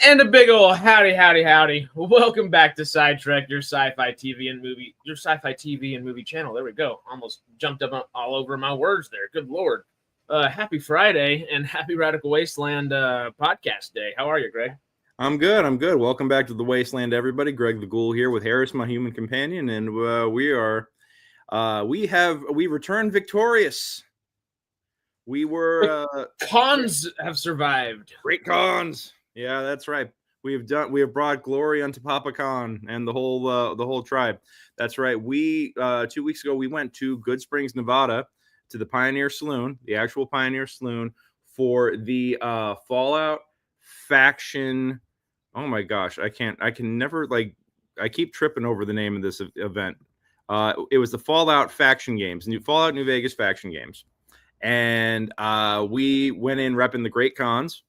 And a big ol' howdy, howdy, howdy. Welcome back to SciTrek, your sci-fi TV and movie channel. There we go. Almost jumped up all over my words there. Good Lord. Happy Friday and happy Radical Wasteland podcast day. How are you, Greg? I'm good. Welcome back to the Wasteland, everybody. Greg the Ghoul here with Harris, my human companion, and we returned victorious. We were cons have survived. Great cons. Yeah, that's right. We have brought glory unto Papa Khan and the whole tribe. That's right. We 2 weeks ago we went to Good Springs, Nevada, to the Pioneer Saloon, the actual Pioneer Saloon, for the Fallout faction. Oh my gosh, I can never, I keep tripping over the name of this event. It was the Fallout faction games, Fallout New Vegas faction games. And we went in repping the Great Cons.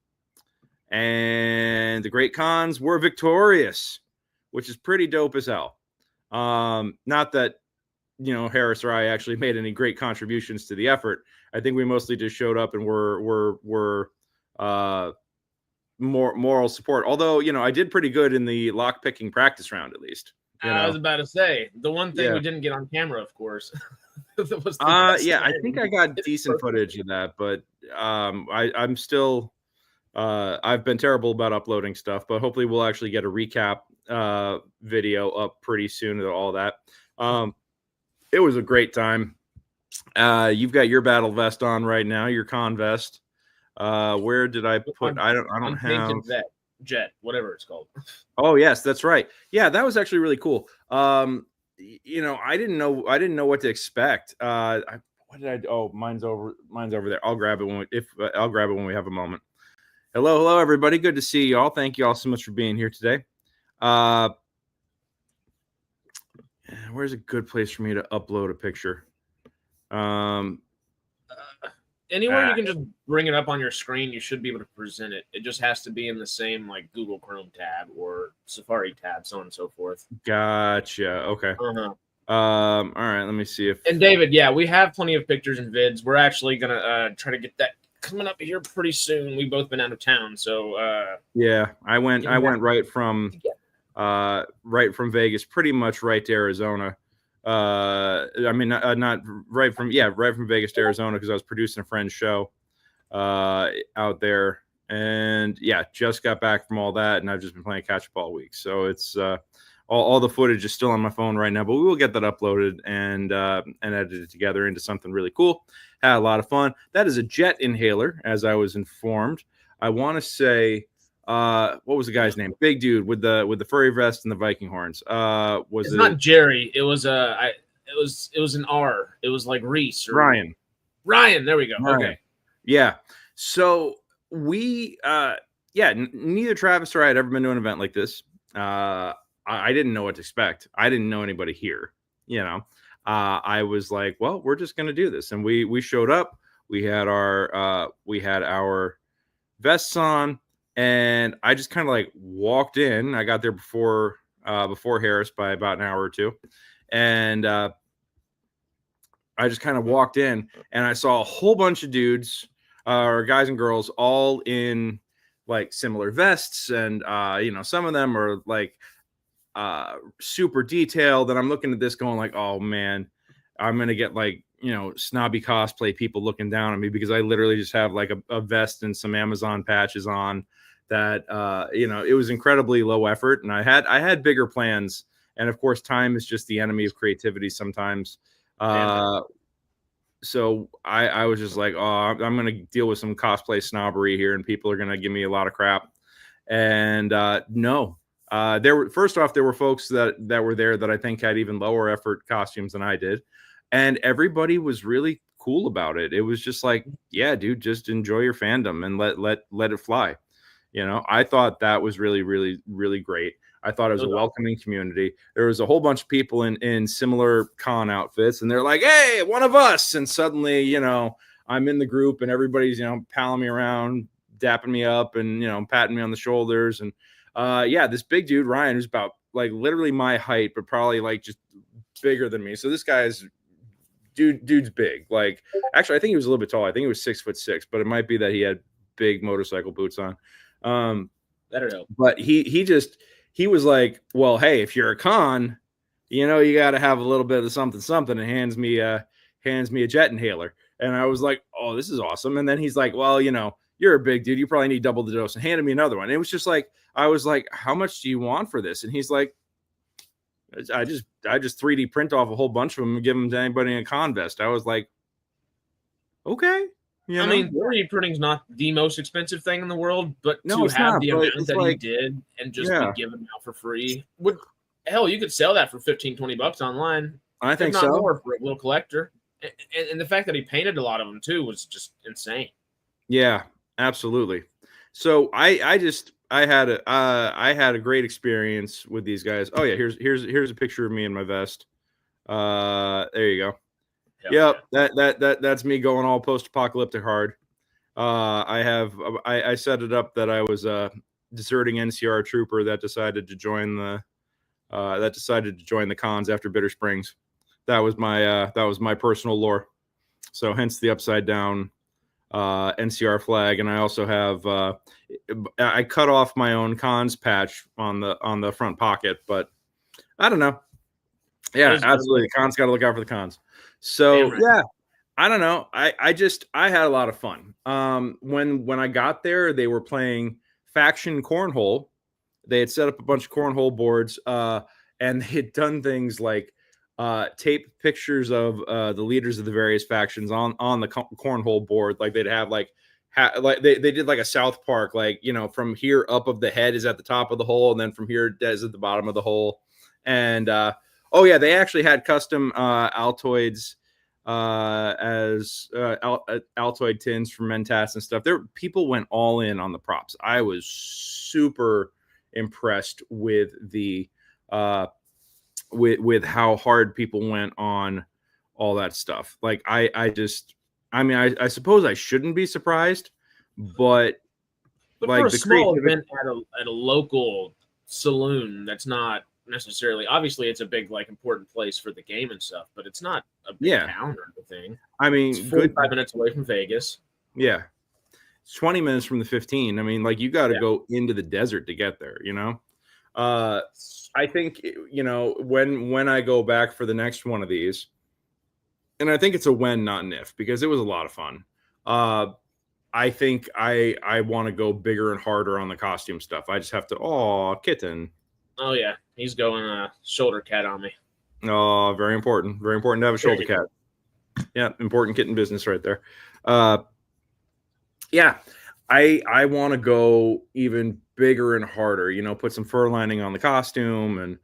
And the Great Cons were victorious, which is pretty dope as hell. Not that, Harris or I actually made any great contributions to the effort. I think we mostly just showed up and were more moral support. Although, I did pretty good in the lock picking practice round, at least. I was about to say the one thing we didn't get on camera, of course. I think I got decent footage of that, but I'm still I've been terrible about uploading stuff, but hopefully we'll actually get a recap video up pretty soon of all that. It was a great time. You've got your battle vest on right now, your con vest. Where did I put? I don't have jet, whatever it's called. Oh yes, that's right. Yeah, that was actually really cool. I didn't know what to expect. What did I? Oh, mine's over there. I'll grab it when we have a moment. Hello, everybody. Good to see you all. Thank you all so much for being here today. Where's a good place for me to upload a picture? Anywhere you can just bring it up on your screen, you should be able to present it. It just has to be in the same Google Chrome tab or Safari tab, so on and so forth. Gotcha. Okay. Uh-huh. All right. Let me see if. And David, yeah, we have plenty of pictures and vids. We're actually gonna try to get that coming up here pretty soon. We've both been out of town, so yeah, I went right from Vegas, pretty much right to Arizona. Not right from Vegas to Arizona, because I was producing a friend's show out there, and just got back from all that, and I've just been playing catch up all week. So it's all the footage is still on my phone right now, but we will get that uploaded and edited together into something really cool. Had a lot of fun. That is a jet inhaler, as I was informed. I want to say, what was the guy's name? Big dude with the furry vest and the Viking horns. It's not Jerry. It was it was an R. It was like Reese or Ryan. Ryan. There we go. Ryan. Okay. Yeah. So we neither Travis or I had ever been to an event like this. I didn't know what to expect. I didn't know anybody here. I was like, well, we're just gonna do this, and we showed up. We had our vests on, and I just kind of walked in. I got there before Harris by about an hour or two, and I just kind of walked in, and I saw a whole bunch of dudes, or guys and girls, all in similar vests, and some of them are super detailed, and I'm looking at this going oh man, I'm gonna get snobby cosplay people looking down on me, because I literally just have a vest and some Amazon patches on that. It was incredibly low effort, and I had bigger plans, and of course time is just the enemy of creativity sometimes. So I was just I'm gonna deal with some cosplay snobbery here, and people are gonna give me a lot of crap. And no. There were folks that were there that I think had even lower effort costumes than I did, and everybody was really cool about it. It was just yeah, dude, just enjoy your fandom and let it fly. I thought that was really, really, really great. I thought it was a welcoming community. There was a whole bunch of people in similar con outfits, and they're like, "Hey, one of us!" And suddenly, I'm in the group, and everybody's palling me around, dapping me up, and patting me on the shoulders, and this big dude Ryan, who's about literally my height, but probably just bigger than me. So this guy's dude's big. Actually, I think he was a little bit tall. I think he was 6'6", but it might be that he had big motorcycle boots on. That'll help. But he was like, well, hey, if you're a con, you know, you got to have a little bit of something, and hands me a jet inhaler. And I was like, oh, this is awesome. And then he's like, well, you know, you're a big dude, you probably need double the dose, and handed me another one. And it was just like, I was like, how much do you want for this? And he's like, I just 3D print off a whole bunch of them and give them to anybody in a con vest. I was like, okay. I mean, 3D printing's not the most expensive thing in the world, but to have the amount that he did and just be given out for free hell, you could sell that for $15-$20 online. I think so. More for a little collector. And the fact that he painted a lot of them too was just insane. Yeah, absolutely. So I had a great experience with these guys. Oh yeah, here's a picture of me in my vest. There you go. Yep, that's me going all post-apocalyptic hard. I set it up that I was a deserting NCR trooper that decided to join the cons after Bitter Springs. That was my personal lore. So hence the upside down NCR flag, and I also have I cut off my own cons patch on the front pocket, but I don't know. Yeah, absolutely. The cons got to look out for the cons. So yeah, I don't know. I had a lot of fun. When I got there, they were playing faction cornhole. They had set up a bunch of cornhole boards, and they had done things like tape pictures of the leaders of the various factions on the cornhole board. Like they'd have like they did like a South Park, like, you know, from here up of the head is at the top of the hole, and then from here is at the bottom of the hole. And oh yeah, they actually had custom Altoids as Altoid tins for Mentats and stuff. People went all in on the props. I was super impressed with the with how hard people went on all that stuff. Like I suppose I shouldn't be surprised, but like for a small event at a local saloon, that's not necessarily, obviously it's a big, like, important place for the game and stuff, but it's not a big town or anything. I mean, it's 45 minutes away from Vegas. Yeah, it's 20 minutes from the 15. I mean, like, you got to go into the desert to get there, you know. I think, you know, when I go back for the next one of these, and I think it's a when, not an if, because it was a lot of fun. I think I want to go bigger and harder on the costume stuff. I just have to, kitten. Oh yeah, he's going shoulder cat on me. Oh, very important. Very important to have a shoulder cat. Yeah, important kitten business right there. Yeah, I want to go even bigger and harder, you know, put some fur lining on the costume, and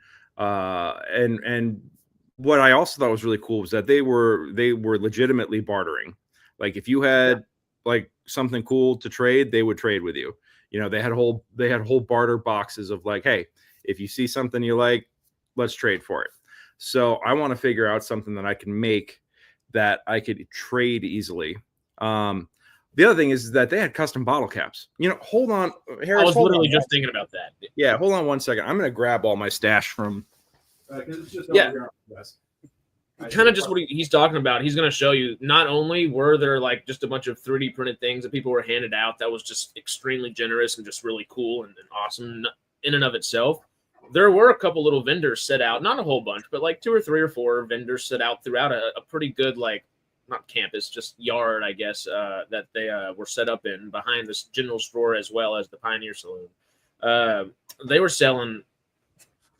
what I also thought was really cool was that they were legitimately bartering. Like if you had like something cool to trade, they would trade with you. You know, they had whole barter boxes of like, hey, if you see something you like, let's trade for it. So I want to figure out something that I can make that I could trade easily. The other thing is that they had custom bottle caps. You know, hold on, Harris. I was literally just thinking about that. Yeah, hold on 1 second. I'm going to grab all my stash from. It's just kind of just what he's talking about. He's going to show you. Not only were there like just a bunch of 3D printed things that people were handed out that was just extremely generous and just really cool and awesome in and of itself. There were a couple little vendors set out, not a whole bunch, but like 2 or 3 or 4 vendors set out throughout a pretty good, like, not campus, just yard, I guess, that they were set up in behind this general store as well as the Pioneer Saloon. They were selling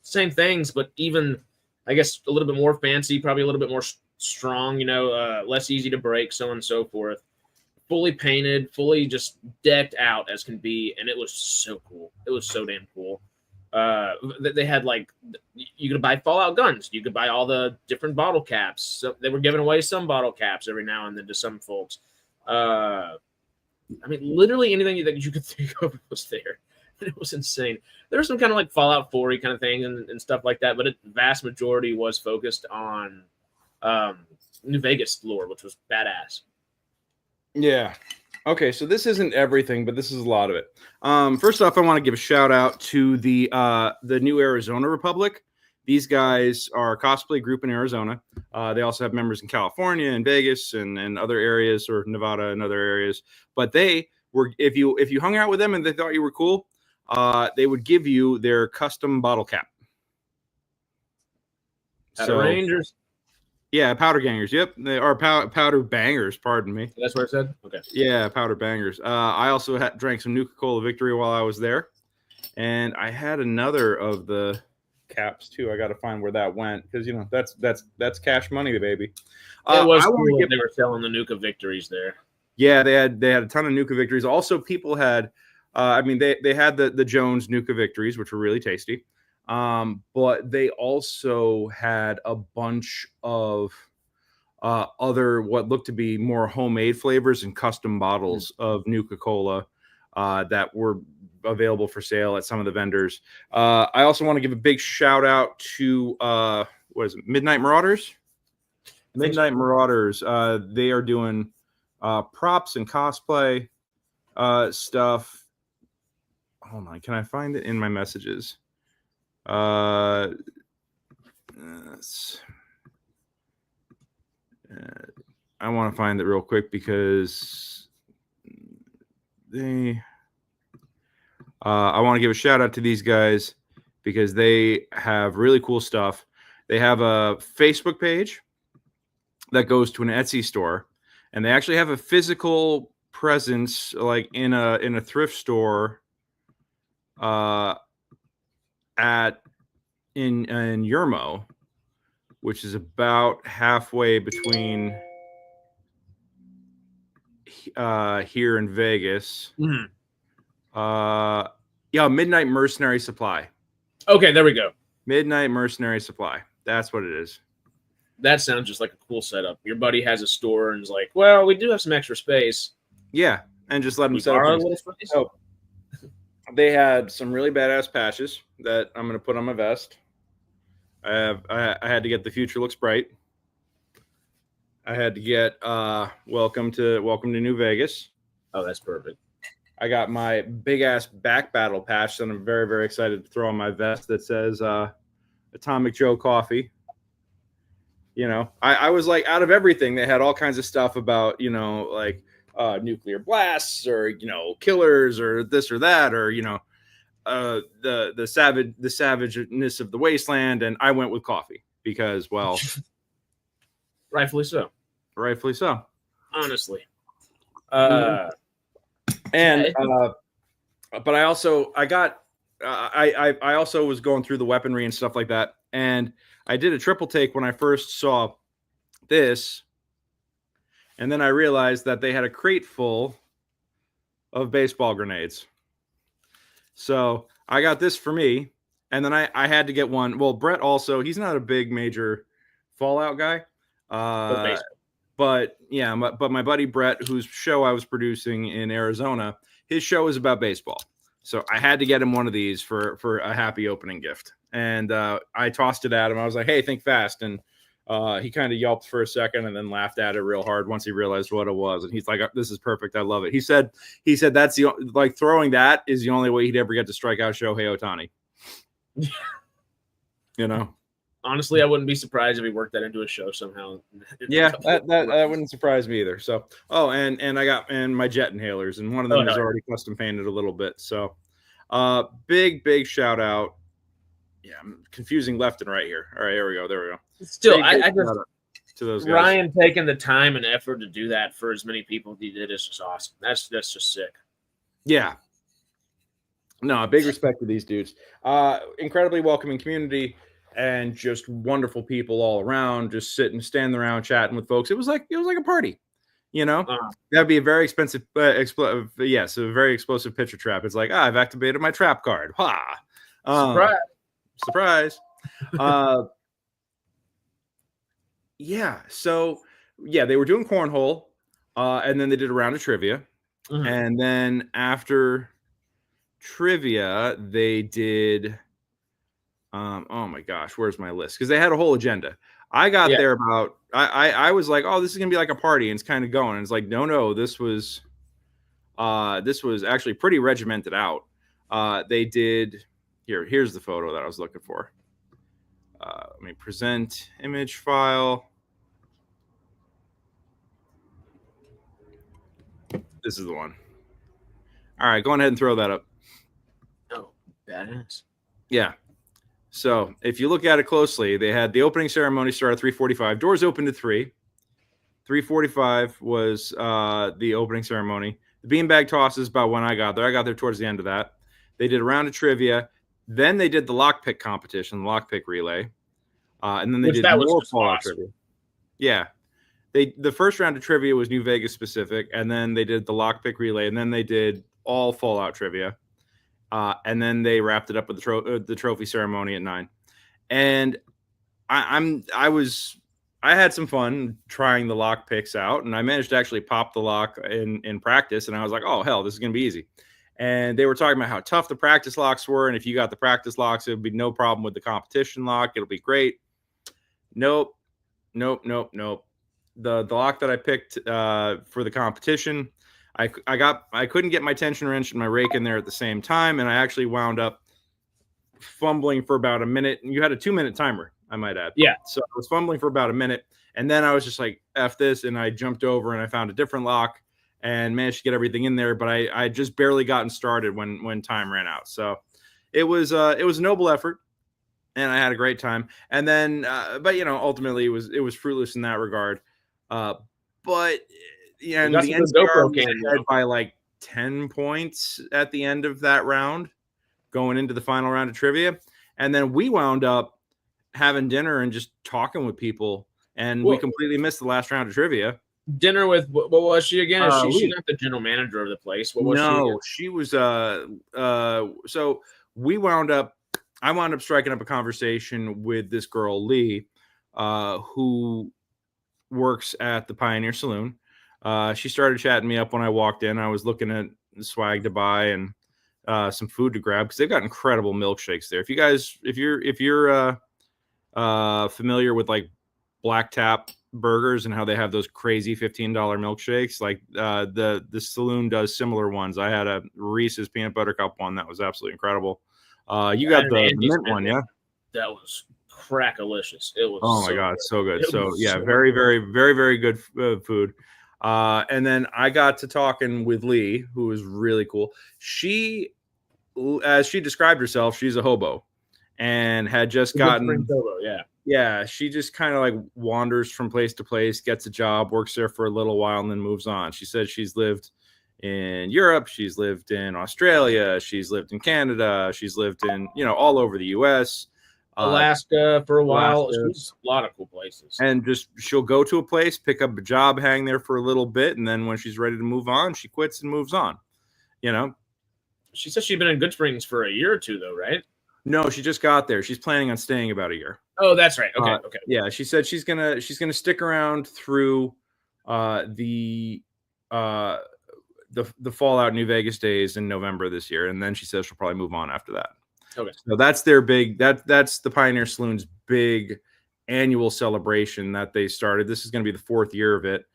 same things, but even, I guess, a little bit more fancy, probably a little bit more strong, you know, less easy to break, so on and so forth. Fully painted, fully just decked out as can be, and it was so cool. It was so damn cool. They had, like, you could buy Fallout guns. You could buy all the different bottle caps. So they were giving away some bottle caps every now and then to some folks. I mean, literally anything that you could think of was there. It was insane. There was some kind of like Fallout 4 kind of thing and stuff like that, but the vast majority was focused on New Vegas lore, which was badass. Yeah. Okay, so this isn't everything, but this is a lot of it. First off, I want to give a shout out to the New Arizona Republic. These guys are a cosplay group in Arizona. They also have members in California and Vegas and other areas, or Nevada and other areas. But they were, if you hung out with them and they thought you were cool, they would give you their custom bottle cap. Powder Rangers. Yeah, powder gangers. Yep, they are powder bangers. Pardon me. That's what I said. Okay. Yeah, powder bangers. I also drank some Nuka-Cola Victory while I was there, and I had another of the caps too. I got to find where that went because that's cash money, baby. It was cool they were selling the Nuka Victories there. Yeah, they had a ton of Nuka Victories. Also, people had, they had the Jones Nuka Victories, which were really tasty. But they also had a bunch of other what looked to be more homemade flavors and custom bottles of Nuka-Cola that were available for sale at some of the vendors. I also want to give a big shout out to Midnight Marauders. Midnight Marauders. They are doing props and cosplay stuff. Hold on, can I find it in my messages? I want to find it real quick because they I want to give a shout out to these guys because they have really cool stuff. They have a Facebook page that goes to an Etsy store, and they actually have a physical presence like in a thrift store in Yermo, which is about halfway between here in Vegas. Midnight Mercenary Supply. Okay, there we go. Midnight Mercenary Supply. That's what it is. That sounds just like a cool setup. Your buddy has a store and is like, well, we do have some extra space. Yeah, and just let them set up a little space. So they had some really badass patches that I'm going to put on my vest. I had to get The Future Looks Bright. I had to get Welcome to New Vegas. Oh, that's perfect. I got my big ass back battle patch that I'm very, very excited to throw on my vest that says Atomic Joe Coffee. I was like, out of everything, they had all kinds of stuff about, like nuclear blasts or, killers or this or that, or, the savageness of the wasteland. And I went with coffee because, well, rightfully so. Honestly. But I also was going through the weaponry and stuff like that. And I did a triple take when I first saw this. And then I realized that they had a crate full of baseball grenades. So I got this for me. And then I had to get one. Well, Brett also, he's not a big major Fallout guy. But my buddy Brett, whose show I was producing in Arizona, his show is about baseball. So I had to get him one of these for a happy opening gift. And I tossed it at him. I was like, hey, think fast. And he kind of yelped for a second and then laughed at it real hard once he realized what it was. And he's like, this is perfect. I love it. He said that's throwing that is the only way he'd ever get to strike out Shohei Ohtani. Honestly, I wouldn't be surprised if he worked that into a show somehow. Yeah, that wouldn't surprise me either. So, and I got my jet inhalers, and one of them is already custom painted a little bit. So, big shout out. Yeah, I'm confusing left and right here. All right, here we go. There we go. Still, I just to those guys. Ryan taking the time and effort to do that for as many people as he did is just awesome. That's just sick. Yeah. No, big respect to these dudes. Incredibly welcoming community. And just wonderful people all around, just standing around, chatting with folks. It was like a party, That'd be a very expensive, a very explosive pitcher trap. It's like, I've activated my trap card. Ha! Surprise! So they were doing cornhole, and then they did a round of trivia, and then after trivia, they did. Oh my gosh, where's my list? Because they had a whole agenda. I got there about I was like, oh, this is gonna be like a party, and it's kind of going. And it's like, no, this was actually pretty regimented out. They did here's the photo that I was looking for. Let me present image file. This is the one. All right, go ahead and throw that up. Oh, Badass. Yeah. So if you look at it closely, they had the opening ceremony start at 3:45. Doors opened at 3. 3:45 was the opening ceremony. The beanbag toss is about when I got there. I got there towards the end of that. They did a round of trivia. Then they did the lockpick competition, the lockpick relay. And then they did more Fallout trivia. Yeah. The first round of trivia was New Vegas specific, and then they did the lockpick relay, and then they did all Fallout trivia. And then they wrapped it up with the trophy ceremony at 9. And I had some fun trying the lock picks out, and I managed to actually pop the lock in practice. And I was like, oh, hell, this is going to be easy. And they were talking about how tough the practice locks were. And if you got the practice locks, it would be no problem with the competition lock. It'll be great. Nope. The lock that I picked for the competition, I couldn't get my tension wrench and my rake in there at the same time. And I actually wound up fumbling for about a minute. And you had a 2-minute timer, I might add. Yeah. So I was fumbling for about a minute. And then I was just like, F this. And I jumped over and I found a different lock and managed to get everything in there. But I just barely gotten started when time ran out. So it was a noble effort. And I had a great time. And then, but ultimately it was fruitless in that regard. But yeah, and the NCR was ahead by like 10 points at the end of that round, going into the final round of trivia. And then we wound up having dinner and just talking with people, and we completely missed the last round of trivia. Dinner with what was she again? She's not the general manager of the place. What was she? No, she was so I wound up striking up a conversation with this girl, Lee, who works at the Pioneer Saloon. She started chatting me up when I walked in. I was looking at swag to buy and some food to grab because they've got incredible milkshakes there. If you're familiar with like Black Tap burgers and how they have those crazy $15 milkshakes, like the saloon does similar ones. I had a Reese's peanut butter cup one that was absolutely incredible. You got the mint one, yeah? That was crackalicious. It was. Oh my god, so good. So yeah, very, very, very, very good food. And then I got to talking with Lee, who was really cool. She, as she described herself, she's a hobo, and had just gotten. Yeah, she just kind of like wanders from place to place, gets a job, works there for a little while, and then moves on. She said she's lived in Europe, she's lived in Australia, she's lived in Canada, she's lived in all over the U.S. Alaska for a while. There's a lot of cool places. And just she'll go to a place, pick up a job, hang there for a little bit, and then when she's ready to move on, she quits and moves on. She said she'd been in Good Springs for a year or two, though, right? No, she just got there. She's planning on staying about a year. Oh, that's right. Okay. Yeah, she said she's gonna stick around through the Fallout New Vegas days in November this year, and then she says she'll probably move on after that. Okay. So that's their big that's the Pioneer Saloon's big annual celebration that they started. This is going to be the 4th year of it.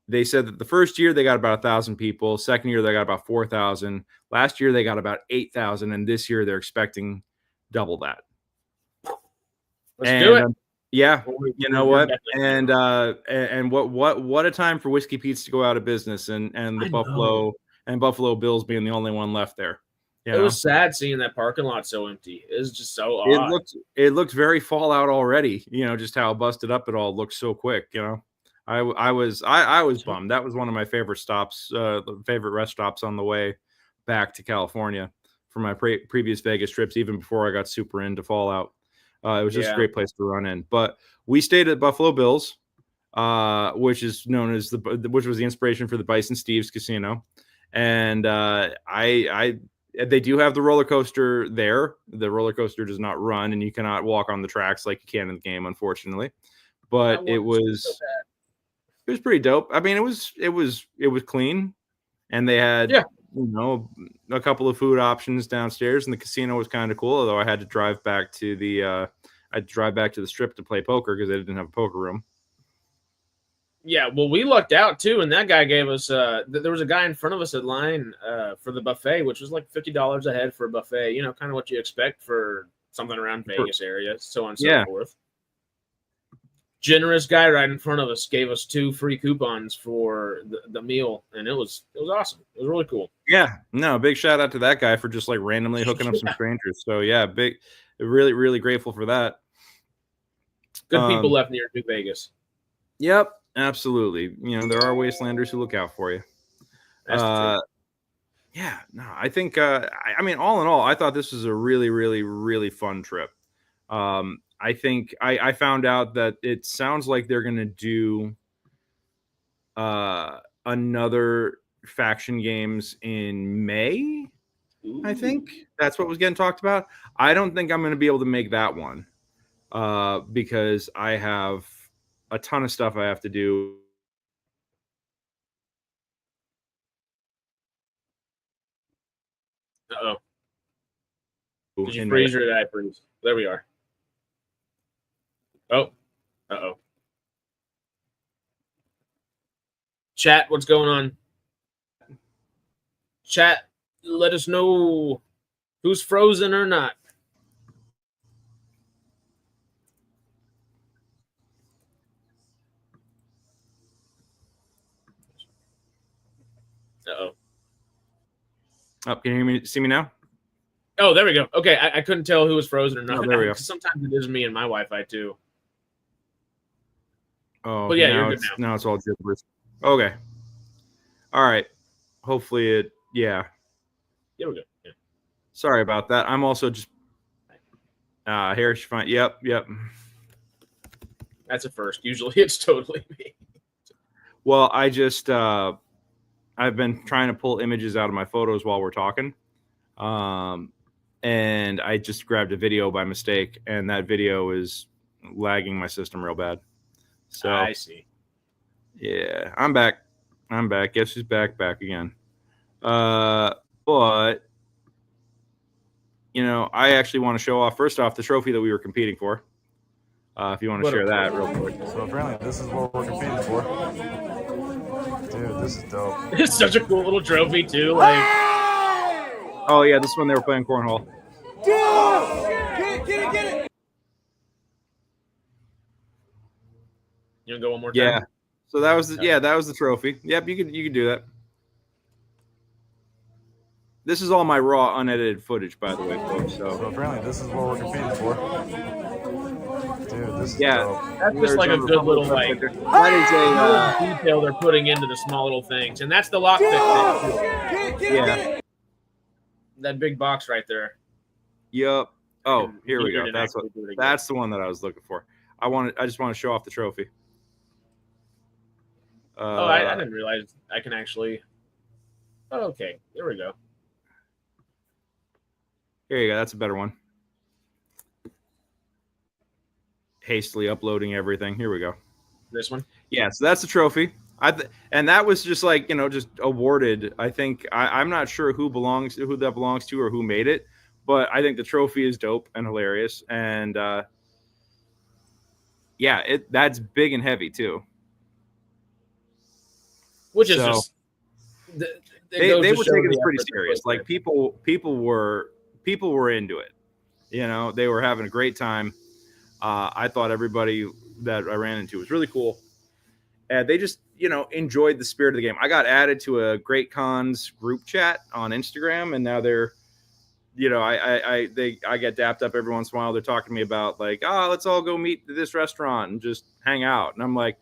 They said that the first year they got about 1,000 people. Second year they got about 4,000. Last year they got about 8,000, and this year they're expecting double that. Let's do it. Yeah, you know what? And what a time for Whiskey Pete's to go out of business, and the Buffalo Bills being the only one left there. It was sad seeing that parking lot so empty. It was just so odd. It looked very Fallout already. Just how busted up it all looked so quick. I was bummed. That was one of my favorite stops, favorite rest stops on the way back to California for my previous Vegas trips, even before I got super into Fallout. It was just a great place to run in. But we stayed at Buffalo Bills, which is known as which was the inspiration for the Bison Steve's Casino, and they do have the roller coaster there. The roller coaster does not run, and you cannot walk on the tracks like you can in the game, unfortunately. But it was pretty dope. I mean, it was clean, and they had a couple of food options downstairs, and the casino was kind of cool. Although I had to drive back to the strip to play poker because they didn't have a poker room. Yeah, well, we lucked out too, and that guy gave us. There was a guy in front of us at line for the buffet, which was like $50 a head for a buffet. Kind of what you expect for something around Vegas area, so on and so forth. generous guy right in front of us gave us 2 free coupons for the meal, and it was awesome. It was really cool. Yeah, no, big shout out to that guy for just like randomly hooking up some strangers. So yeah, really grateful for that. Good people left near New Vegas. Yep, absolutely. You know, there are Wastelanders who look out for you. That's true. Yeah, no, I think I mean, all in all, I thought this was a really fun trip. I think I found out that it sounds like they're gonna do another faction games in May. Ooh. I think that's what was getting talked about. I don't think I'm going to be able to make that one because I have a ton of stuff I have to do. Uh-oh. Did you freeze or did I freeze? There we are. Oh. Uh-oh. Chat, what's going on? Chat, let us know who's frozen or not. Uh-oh. Oh, can you hear me? See me now? Oh, there we go. Okay, I couldn't tell who was frozen or not. Oh, there we go. Sometimes it is me and my Wi-Fi too. Oh, but yeah, you're good now. Now it's all gibberish. Okay. All right. Hopefully it. Yeah. There we go. Yeah. Sorry about that. I'm also just. Here's fine. Yep. That's a first. Usually it's totally me. Well, I just. I've been trying to pull images out of my photos while we're talking. And I just grabbed a video by mistake, and that video is lagging my system real bad. So I see. Yeah, I'm back. Guess who's back again. But you know, I actually want to show off first off the trophy that we were competing for. If you want to share that real quick. So apparently this is what we're competing for. Dude, this is dope. It's such a cool little trophy too. Like, oh yeah, this one they were playing cornhole. Get it! You wanna go one more time? Yeah. So that was the trophy. Yep, you could do that. This is all my raw, unedited footage, by the way, folks. So apparently this is what we're competing for. Dude, this is dope. That's just like a good little like that is a detail they're putting into the small little things, and that's the lockpick thing. Yeah. That big box right there. Yep. Oh, here we go. That's the one that I was looking for. I just want to show off the trophy. I didn't realize I can actually. Oh, okay, there we go. Here you go. That's a better one. Hastily uploading everything. Here we go. This one? Yeah, so that's the trophy. And that was just like, you know, just awarded. I think I'm not sure who that belongs to or who made it, but I think the trophy is dope and hilarious. And yeah, that's big and heavy too. Which is just they were taking it pretty serious. Like people were into it. You know, they were having a great time. I thought everybody that I ran into was really cool. And they just, you know, enjoyed the spirit of the game. I got added to a Great Cons group chat on Instagram, and now they're, you know, I get dapped up every once in a while. They're talking to me about like, let's all go meet at this restaurant and just hang out. And I'm like,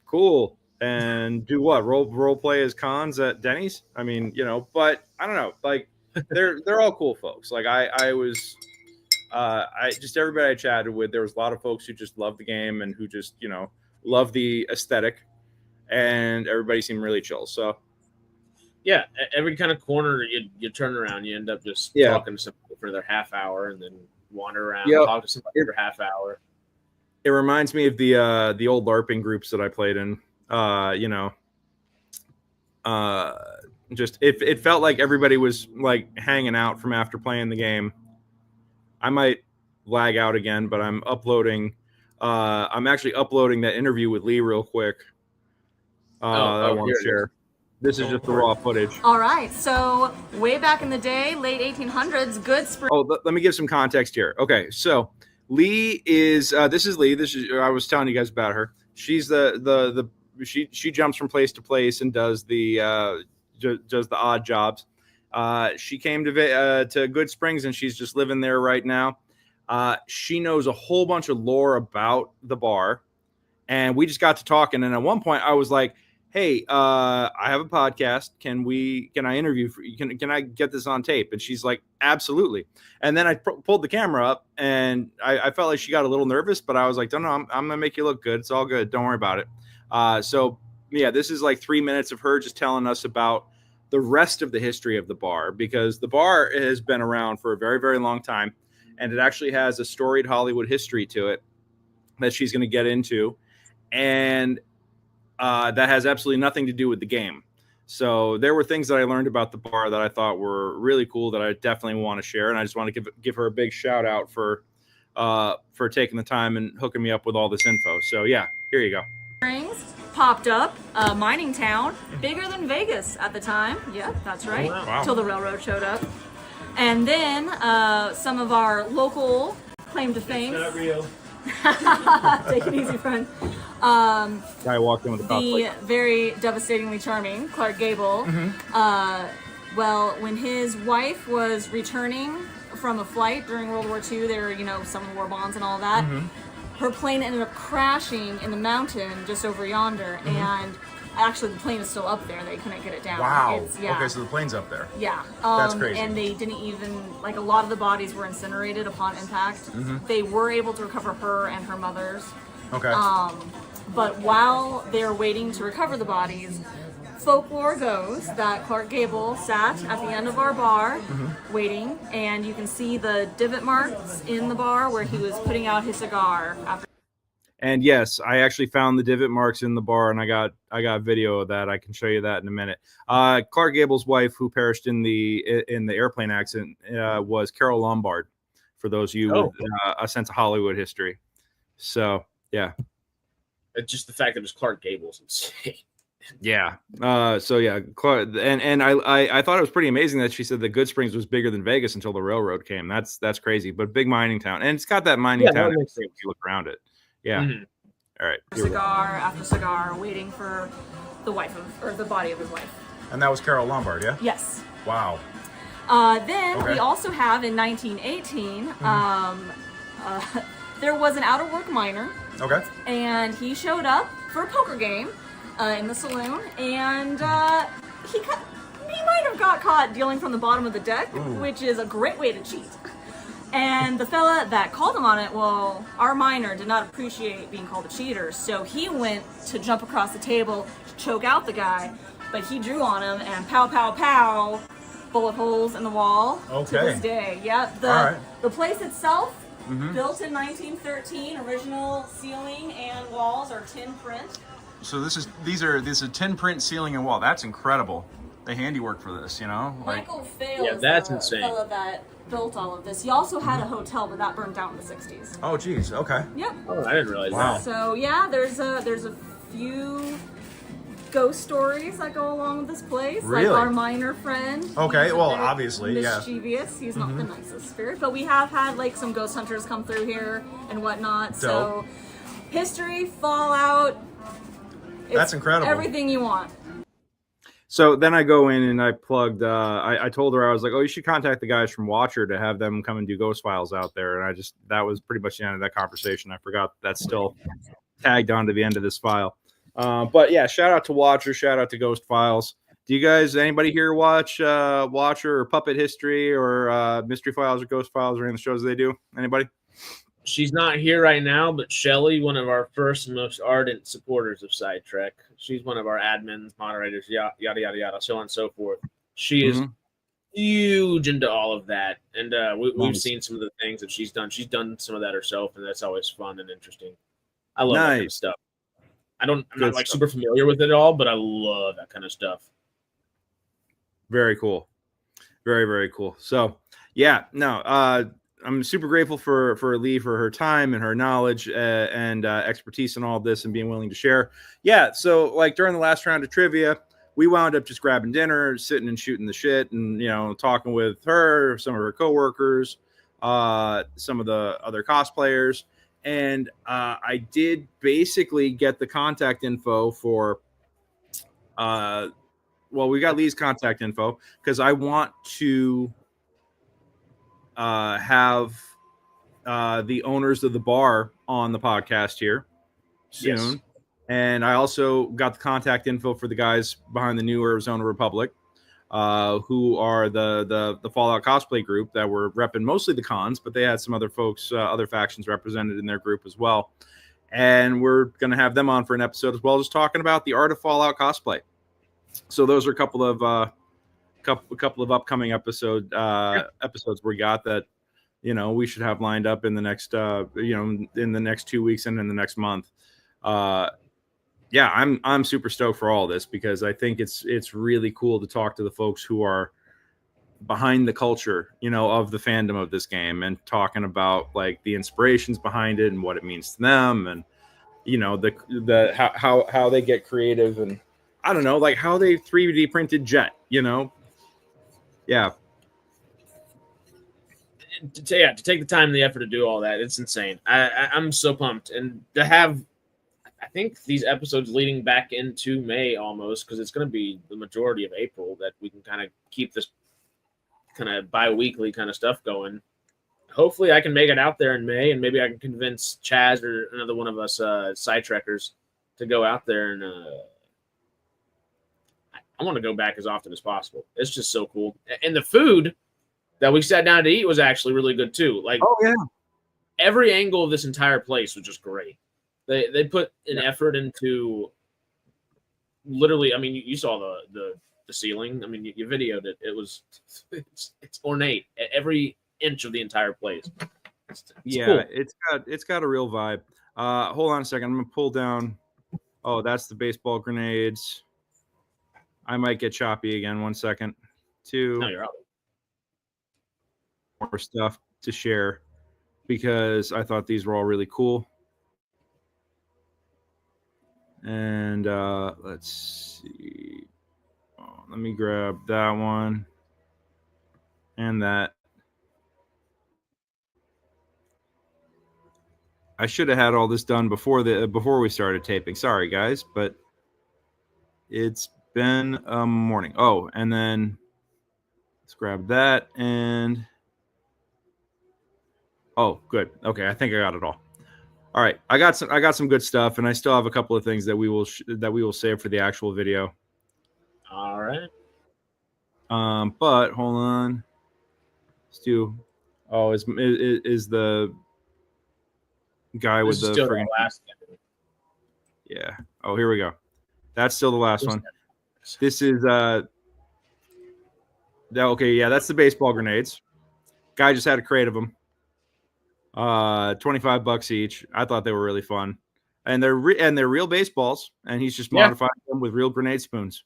cool. And do what? Role play as cons at Denny's? I mean, you know, but I don't know. Like they're all cool folks. Like I was just everybody I chatted with, there was a lot of folks who just loved the game and who just, you know, love the aesthetic, and everybody seemed really chill. So yeah, every kind of corner you turn around, you end up just talking to somebody for their half hour, and then wander around, talk to somebody for half hour. It reminds me of the old LARPing groups that I played in. You know, just it felt like everybody was like hanging out from after playing the game. I might lag out again, but I'm uploading. I'm actually uploading that interview with Lee real quick. That I want to share. This is just the raw footage. All right. So way back in the day, late 1800s, good spring. Oh, let me give some context here. Okay, so Lee is this is Lee. This is I was telling you guys about her. She's she jumps from place to place and does the odd jobs. She came to Good Springs and she's just living there right now. She knows a whole bunch of lore about the bar, and we just got to talking. And at one point, I was like, "Hey, I have a podcast. Can I interview for you? Can I get this on tape?" And she's like, "Absolutely." And then I pulled the camera up, and I felt like she got a little nervous, but I was like, "No, I'm gonna make you look good. It's all good. Don't worry about it." So yeah, this is like 3 minutes of her just telling us about the rest of the history of the bar, because the bar has been around for a very, very long time, and it actually has a storied Hollywood history to it that she's going to get into, and that has absolutely nothing to do with the game. So there were things that I learned about the bar that I thought were really cool that I definitely want to share, and I just want to give her a big shout out for taking the time and hooking me up with all this info. So yeah, here you go. Springs popped up, mining town, bigger than Vegas at the time. Yep, that's right. Oh, wow. Till the railroad showed up. And then some of our local claim to fame. Not real. Take it easy, friend. Guy walked in with a The plate. very devastatingly charming Clark Gable. Well, when his wife was returning from a flight during World War II, there were, some of the war bonds and all that. Her plane ended up crashing in the mountain just over yonder, and actually the plane is still up there. They couldn't get it down. Wow. Yeah. Okay, so the plane's up there. Yeah. That's crazy. And they didn't even, a lot of the bodies were incinerated upon impact. They were able to recover her and her mother's. Okay. But while they're waiting to recover the bodies, folklore goes that Clark Gable sat at the end of our bar waiting, and you can see the divot marks in the bar where he was putting out his cigar after. And yes, I actually found the divot marks in the bar, and I got video of that. I can show you that in a minute. Clark Gable's wife, who perished in the airplane accident, was Carol Lombard. For those of you with a sense of Hollywood history, so yeah, Just the fact that it was Clark Gable is insane. yeah. So yeah, Clark, and I thought it was pretty amazing that she said that Good Springs was bigger than Vegas until the railroad came. That's crazy, but big mining town, and it's got that mining town. If you look around it. Yeah. All right. Cigar after cigar, waiting for the the body of his wife. And that was Carol Lombard, yeah? Yes. Wow. Then we also have in 1918, there was an out of work miner, Okay. and he showed up for a poker game in the saloon, and he might have got caught dealing from the bottom of the deck, which is a great way to cheat. And the fella that called him on it, well, our miner did not appreciate being called a cheater, so he went to jump across the table to choke out the guy, but he drew on him, and pow, pow, pow, bullet holes in the wall to Okay. this day. Yep. The place itself, built in 1913, original ceiling and walls are tin print. So this is tin print ceiling and wall. That's incredible. The handiwork for this, Michael Fail Yeah, is that's the insane. fella that built all of this. He also had a hotel, but that burned down in the 60s. Oh, geez. Okay. Yep. Oh, I didn't realize Wow. that. So yeah, there's a few ghost stories that go along with this place. Really? Like our miner friend. Okay, he's a well, bit obviously, yeah. mischievous. He's not the nicest spirit, but we have had some ghost hunters come through here and whatnot. So history, Fallout. That's incredible. Everything you want. So then I go in and I plugged. I told her, I was like, "Oh, you should contact the guys from Watcher to have them come and do Ghost Files out there." And that was pretty much the end of that conversation. I forgot that's still tagged onto the end of this file. But yeah, shout out to Watcher, shout out to Ghost Files. Do you guys, anybody here watch Watcher or Puppet History or Mystery Files or Ghost Files or any of the shows they do? Anybody? She's not here right now, but Shelly, one of our first and most ardent supporters of SciTrek, she's one of our admins, moderators, yada, yada, yada, so on and so forth. She is huge into all of that. And we've seen some of the things that she's done. She's done some of that herself, and that's always fun and interesting. I love that kind of stuff. I'm not like super familiar with it all, but I love that kind of stuff. Very cool. Very, very cool. So yeah, no, I'm super grateful for Lee for her time and her knowledge and expertise in all of this and being willing to share. Yeah. So like during the last round of trivia, we wound up just grabbing dinner, sitting and shooting the shit and, talking with her, some of her coworkers, some of the other cosplayers, and I did basically get the contact info for. Well, we got Lee's contact info because I want to have the owners of the bar on the podcast here soon. Yes. And I also got the contact info for the guys behind the New Arizona Republic, who are the Fallout cosplay group that were repping mostly the cons, but they had some other folks, other factions represented in their group as well. And we're going to have them on for an episode as well, just talking about the art of Fallout cosplay. So those are a couple of upcoming episodes we got that, we should have lined up in the next in the next 2 weeks and in the next month. I'm super stoked for all this because I think it's really cool to talk to the folks who are behind the culture, of the fandom of this game, and talking about like the inspirations behind it and what it means to them, and the how they get creative, and I don't know, like how they 3D printed Jet, yeah. To take the time and the effort to do all that, it's insane. I'm so pumped, and to have, I think these episodes leading back into May almost, because it's going to be the majority of April that we can kind of keep this kind of bi-weekly kind of stuff going. Hopefully I can make it out there in May, and maybe I can convince Chazz or another one of us SciTrekkers to go out there, and I want to go back as often as possible. It's just so cool. And the food that we sat down to eat was actually really good too. Like, oh yeah, every angle of this entire place was just great. They put an effort into literally. I mean, you saw the ceiling. I mean, you videoed it. It's ornate. Every inch of the entire place. It's cool. It's got a real vibe. Hold on a second. I'm gonna pull down. Oh, that's the baseball grenades. I might get choppy again. 1 second. No, you're out. More stuff to share because I thought these were all really cool. And let's see. Let me grab that one and that. I should have had all this done before we started taping. Sorry, guys, but it's been a morning. Oh, and then let's grab that and. Oh, good. Okay, I think I got it all. All right, I got some good stuff, and I still have a couple of things that we will save for the actual video. All right. But hold on. Let's do. Oh, is the guy with the still the last thing. Yeah. Oh, here we go. That's still the last one. This is okay, yeah, that's the baseball grenades. Guy just had a crate of them. $25 each. I thought they were really fun, and they're real baseballs, and he's just modifying them with real grenade spoons.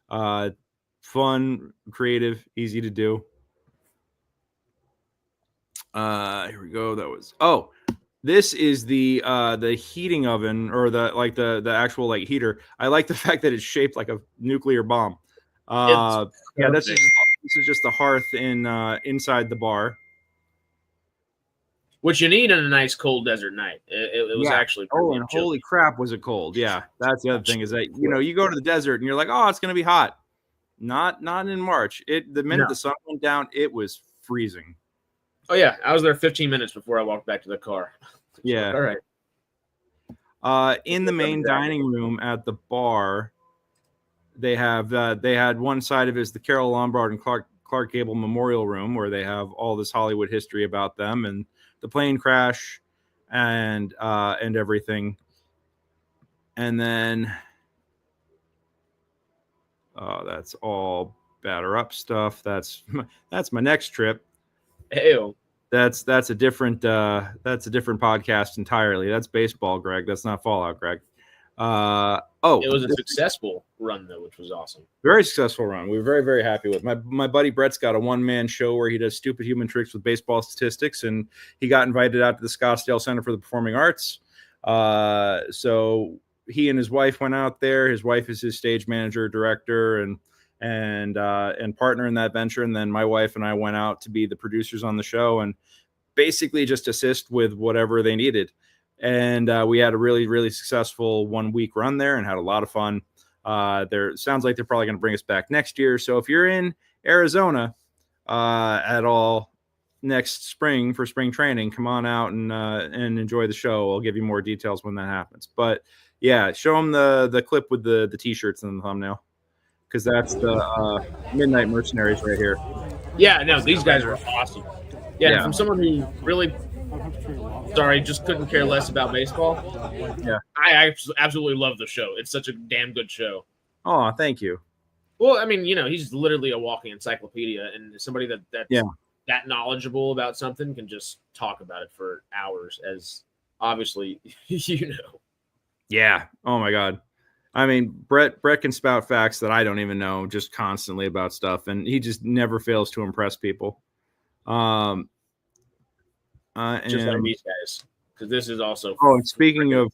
Fun, creative, easy to do. Here we go. This is the heating oven, or the actual like heater. I like the fact that it's shaped like a nuclear bomb. This is just the hearth inside the bar. Which you need on a nice cold desert night. It was actually pretty and holy crap, was it cold? Yeah, that's the other thing is that you go to the desert and you're like, oh, it's gonna be hot. Not in March. The minute the sun went down, it was freezing. Oh yeah, I was there 15 minutes before I walked back to the car. Yeah. All right. In the main dining room at the bar, they had one side of it is the Carol Lombard and Clark Gable Memorial Room, where they have all this Hollywood history about them and the plane crash and everything. And then that's all batter up stuff. That's my next trip. Ew. That's a different podcast entirely. That's baseball, Greg. That's not Fallout, Greg. It was a successful run though, which was awesome. Very successful run. We were very, very happy with. My buddy Brett's got a one-man show where he does stupid human tricks with baseball statistics, and he got invited out to the Scottsdale Center for the Performing Arts. So he and his wife went out there. His wife is his stage manager, director, and partner in that venture. And then my wife and I went out to be the producers on the show. And basically just assist with whatever they needed. And we had a really, really successful 1 week run there and had a lot of fun. There sounds like they're probably going to bring us back next year. So if you're in Arizona at all next spring for spring training, come on out and enjoy the show. I'll give you more details when that happens. But yeah, show them the clip with the t-shirts in the thumbnail, because that's the Midnight Mercenaries right here. Yeah, no, these guys are awesome. Yeah, Yeah. from someone who really, just couldn't care less about baseball. Yeah. I absolutely love the show. It's such a damn good show. Oh, thank you. Well, I mean, he's literally a walking encyclopedia, and somebody that's Yeah. that knowledgeable about something can just talk about it for hours, as obviously you know. Yeah. Oh my God. I mean, Brett can spout facts that I don't even know just constantly about stuff, and he just never fails to impress people. Just like these guys, because this is also. Oh, and speaking of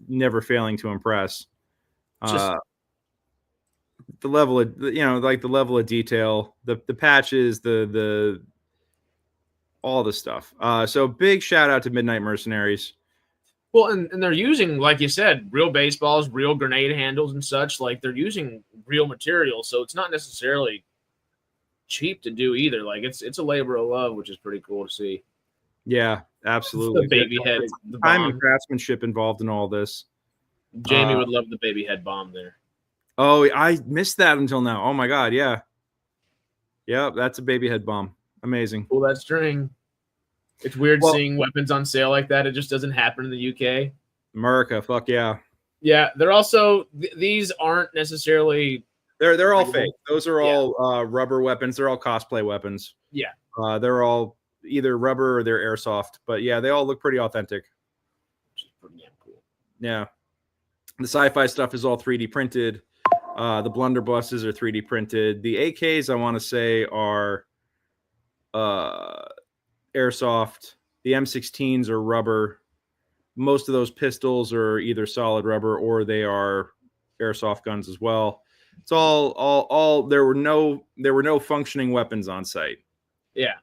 never failing to impress, the level of the level of detail, the patches, the all the stuff. So big shout out to Midnight Mercenaries. Well, and they're using, like you said, real baseballs, real grenade handles and such. Like, they're using real material, so it's not necessarily cheap to do either. Like, it's a labor of love, which is pretty cool to see. Yeah, absolutely. The baby head, the time bomb. and craftsmanship involved in all this. Jamie would love the baby head bomb there. Oh, I missed that until now. Oh my God, yeah. Yeah, that's a baby head bomb. Amazing. Pull that string. It's weird seeing weapons on sale like that. It just doesn't happen in the UK. America, fuck yeah. Yeah, they're also these aren't necessarily. They're all fake. Those are all rubber weapons. They're all cosplay weapons. Yeah. They're all either rubber or they're airsoft. But yeah, they all look pretty authentic. Which is pretty damn cool. Yeah. The sci-fi stuff is all 3D printed. The blunderbusses are 3D printed. The AKs, I want to say, are airsoft. The M16s are rubber. Most of those pistols are either solid rubber or they are airsoft guns as well. It's all there were no functioning weapons on site. Yeah.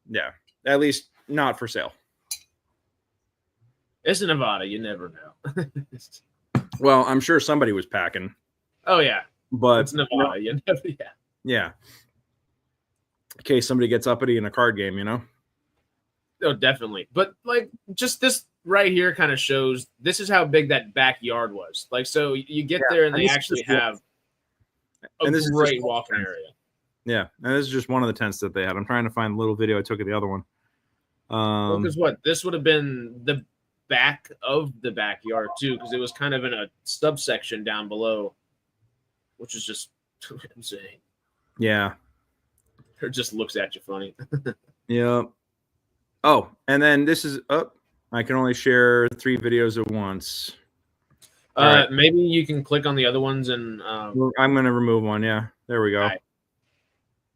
Yeah. At least not for sale. It's Nevada, you never know. Well, I'm sure somebody was packing. Oh yeah. But it's Nevada, you never Yeah. In case somebody gets uppity in a card game, Oh, definitely. But like just this right here kind of shows this is how big that backyard was. Like, so you get there and they actually have a great walking area. Yeah, and this is just one of the tents that they had. I'm trying to find a little video I took of the other one. Because this would have been the back of the backyard too, because it was kind of in a subsection down below, which is just insane. Yeah. It just looks at you funny. Yeah. Oh, and then this is I can only share 3 videos at once. Right. Maybe you can click on the other ones and I'm going to remove one. Yeah, there we go. Right.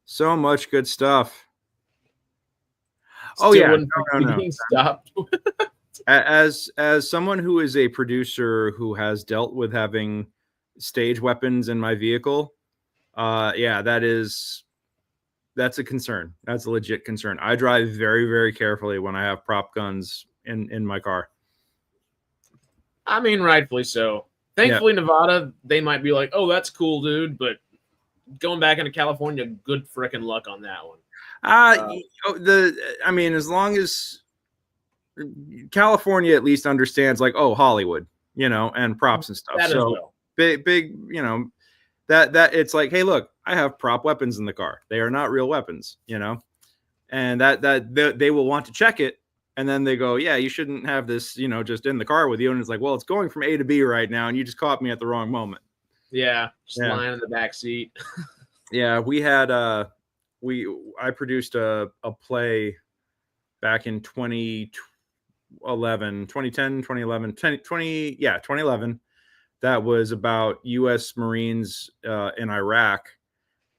So much good stuff. Still No. Being stopped. As someone who is a producer who has dealt with having stage weapons in my vehicle, that's a concern. That's a legit concern. I drive very, very carefully when I have prop guns in my car. I mean, rightfully so. Thankfully, Nevada, they might be like, "Oh, that's cool, dude," but going back into California, good frickin' luck on that one. As long as California at least understands, like, Hollywood, and props and stuff. That so as well. big, that it's like, hey, look, I have prop weapons in the car. They are not real weapons, and that they will want to check it. And then they go, yeah, you shouldn't have this, just in the car with you. And it's like, well, it's going from A to B right now. And you just caught me at the wrong moment. Yeah. Just lying in the back seat. Yeah. We had, I produced a play back in 2011. That was about U.S. Marines in Iraq.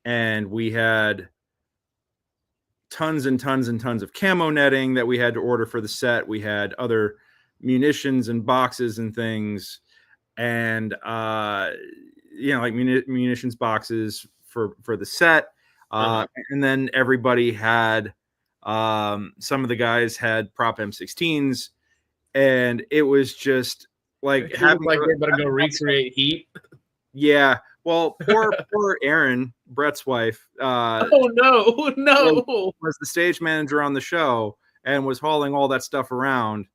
And we had tons and tons and tons of camo netting that we had to order for the set. We had other munitions and boxes and things, and like munitions boxes for the set. And then everybody had Some of the guys had prop M16s, and it was just like having they better go recreate Heat. Yeah. Well, poor Erin, Brett's wife, Oh no. was the stage manager on the show and was hauling all that stuff around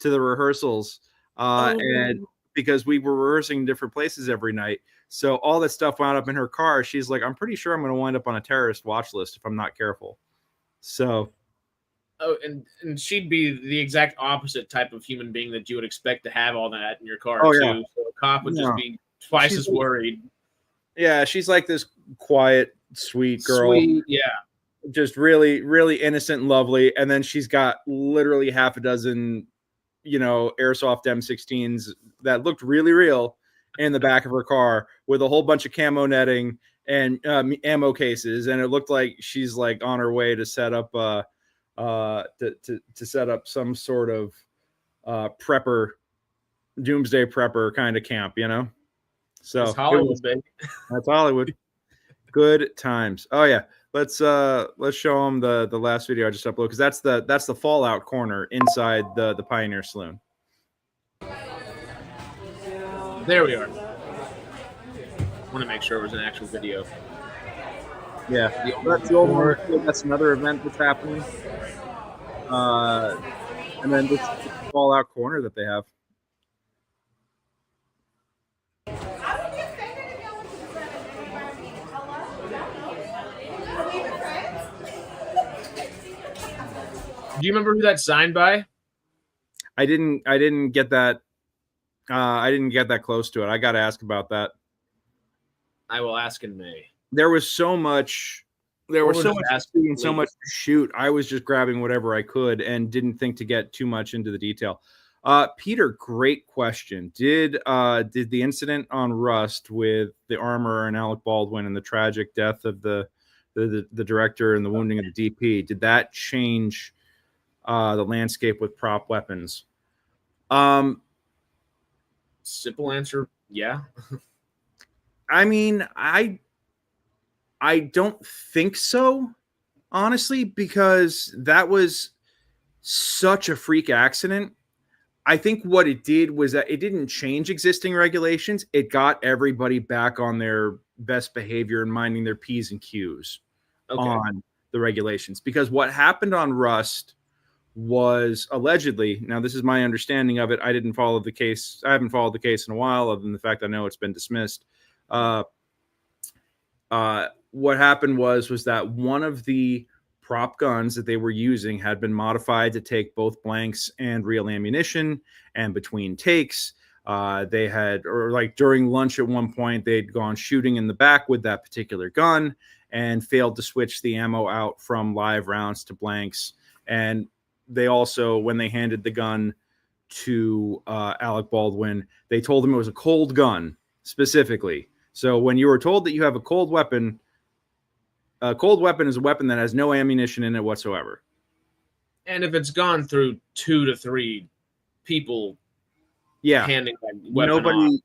to the rehearsals. And because we were rehearsing in different places every night, so all that stuff wound up in her car. She's like, I'm pretty sure I'm going to wind up on a terrorist watch list if I'm not careful. So. Oh, and she'd be the exact opposite type of human being that you would expect to have all that in your car too. Yeah. So a cop would just be twice as worried. Yeah, she's like this quiet, sweet girl. Sweet, yeah. Just really, really innocent and lovely. And then she's got literally half a dozen, airsoft M16s that looked really real in the back of her car with a whole bunch of camo netting and ammo cases. And it looked like she's like on her way to set up to set up some sort of prepper, doomsday prepper kind of camp, So it's Hollywood, baby. That's Hollywood. Good times. Oh yeah. Let's show them the last video I just uploaded, because that's the fallout corner inside the Pioneer Saloon. There we are. Want to make sure it was an actual video. Yeah, that's the old one. That's another event that's happening. And then this fallout corner that they have. Do you remember who that's signed by? I didn't get that. I didn't get that close to it. I got to ask about that. I will ask in May. There was so much. There was so much and so much to shoot. I was just grabbing whatever I could and didn't think to get too much into the detail. Peter, great question. Did the incident on Rust with the armor and Alec Baldwin and the tragic death of the director and the wounding of the DP, did that change the landscape with prop weapons? Simple answer, yeah. I mean, I don't think so, honestly, because that was such a freak accident. I think what it did was that it didn't change existing regulations. It got everybody back on their best behavior and minding their P's and Q's on the regulations. Because what happened on Rust was allegedly, now this is my understanding of it, I didn't follow the case. I haven't followed the case in a while, other than the fact I know it's been dismissed. What happened was that one of the prop guns that they were using had been modified to take both blanks and real ammunition, and between takes, they had, or like during lunch at one point, they'd gone shooting in the back with that particular gun and failed to switch the ammo out from live rounds to blanks. And they also, when they handed the gun to Alec Baldwin, they told him it was a cold gun specifically. So when you were told that you have a cold weapon is a weapon that has no ammunition in it whatsoever. And if it's gone through 2 to 3 people, handing that weapon off.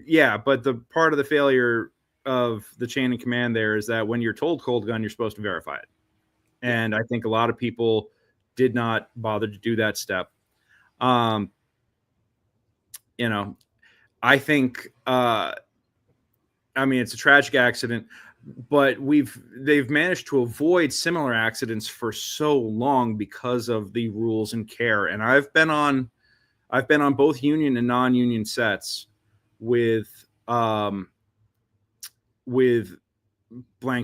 Yeah, but the part of the failure of the chain of command there is that when you're told cold gun, you're supposed to verify it. And I think a lot of people did not bother to do that step. I think, it's a tragic accident, but they've managed to avoid similar accidents for so long because of the rules and care. And I've been on both union and non-union sets with blank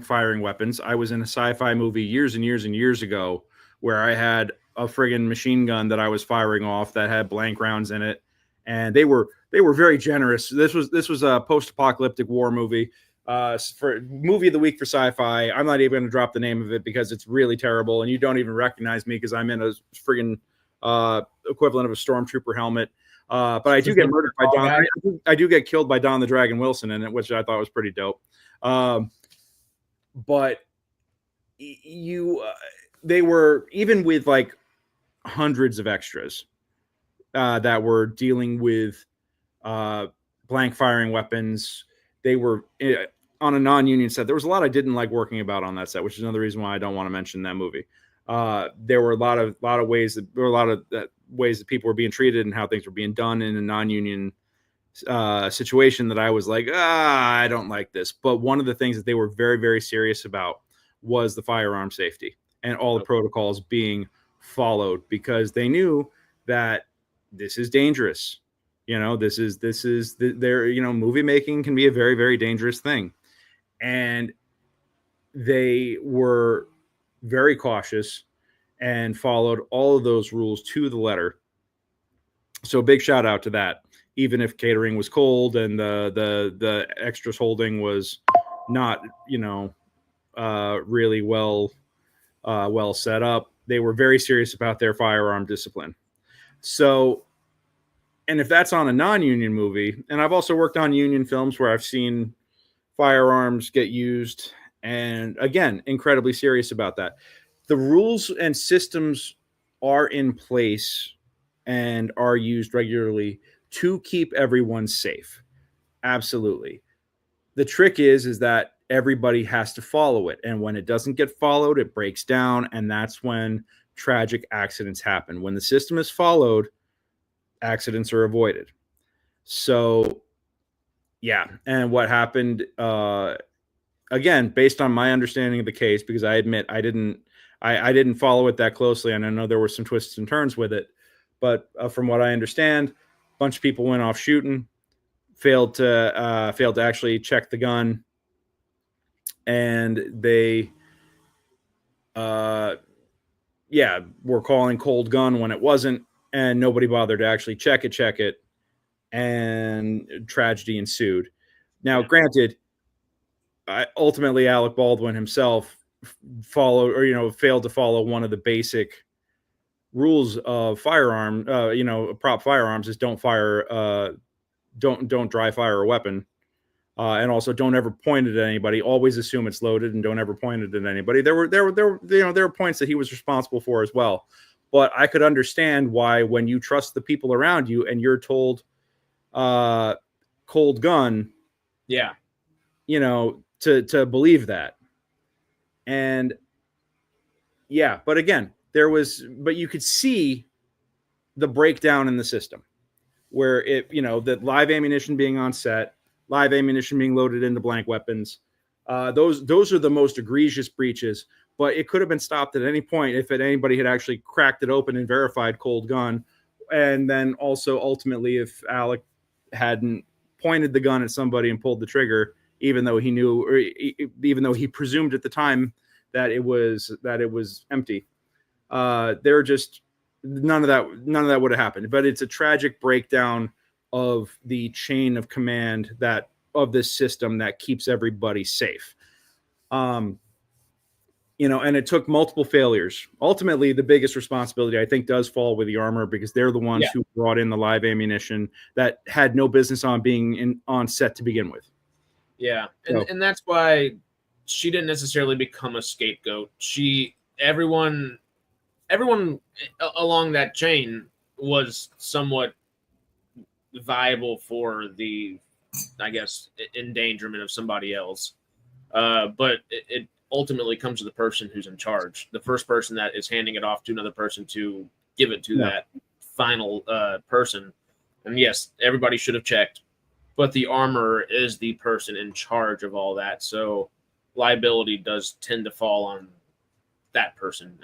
firing weapons. I was in a sci-fi movie years and years and years ago where I had a friggin' machine gun that I was firing off that had blank rounds in it, and they were very generous. This was a post-apocalyptic war movie. For movie of the week for sci-fi. I'm not even going to drop the name of it because it's really terrible, and you don't even recognize me because I'm in a friggin' equivalent of a stormtrooper helmet. But I do get murdered by Don. I do get killed by Don the Dragon Wilson in it, which I thought was pretty dope. But they were, even with like hundreds of extras that were dealing with blank firing weapons. They were on a non-union set. There was a lot I didn't like working about on that set, which is another reason why I don't want to mention that movie. there were a lot of ways that ways that people were being treated and how things were being done in a non-union situation that I was like, I don't like this. But one of the things that they were very, very serious about was the firearm safety and all the protocols being followed, because they knew that this is dangerous. This is movie making can be a very, very dangerous thing. And they were very cautious and followed all of those rules to the letter. So big shout out to that. Even if catering was cold and the extras holding was not, really well set up, they were very serious about their firearm discipline. So, and if that's on a non-union movie, and I've also worked on union films where I've seen firearms get used, and again, incredibly serious about that. The rules and systems are in place and are used regularly to keep everyone safe. Absolutely. The trick is that everybody has to follow it. And when it doesn't get followed, it breaks down. And that's when tragic accidents happen. When the system is followed, accidents are avoided. So, yeah. And what happened, again, based on my understanding of the case, because I admit I didn't follow it that closely, and I know there were some twists and turns with it. But from what I understand, a bunch of people went off shooting, failed to actually check the gun, and they, were calling cold gun when it wasn't, and nobody bothered to actually check it, and tragedy ensued. Now, granted, ultimately Alec Baldwin himself failed to follow one of the basic rules of firearm, prop firearms is don't dry fire a weapon. And also don't ever point it at anybody. Always assume it's loaded and don't ever point it at anybody. There were points that he was responsible for as well. But I could understand why, when you trust the people around you and you're told, cold gun, to believe that. And but again, but you could see the breakdown in the system where the live ammunition being on set, live ammunition being loaded into blank weapons. Those are the most egregious breaches, but it could have been stopped at any point if anybody had actually cracked it open and verified cold gun. And then also ultimately, if Alec hadn't pointed the gun at somebody and pulled the trigger, even though he knew, or even though he presumed at the time that it was empty, they're just none of that would have happened. But it's a tragic breakdown of the chain of command of this system that keeps everybody safe. And it took multiple failures. Ultimately, the biggest responsibility, I think, does fall with the armor, because they're the ones who brought in the live ammunition that had no business on being on set to begin with. Yeah, and that's why she didn't necessarily become a scapegoat. Everyone along that chain was somewhat viable for the, I guess, endangerment of somebody else. But it ultimately comes to the person who's in charge, the first person that is handing it off to another person to give it to that final person. And yes, everybody should have checked, but the armorer is the person in charge of all that. So liability does tend to fall on that person.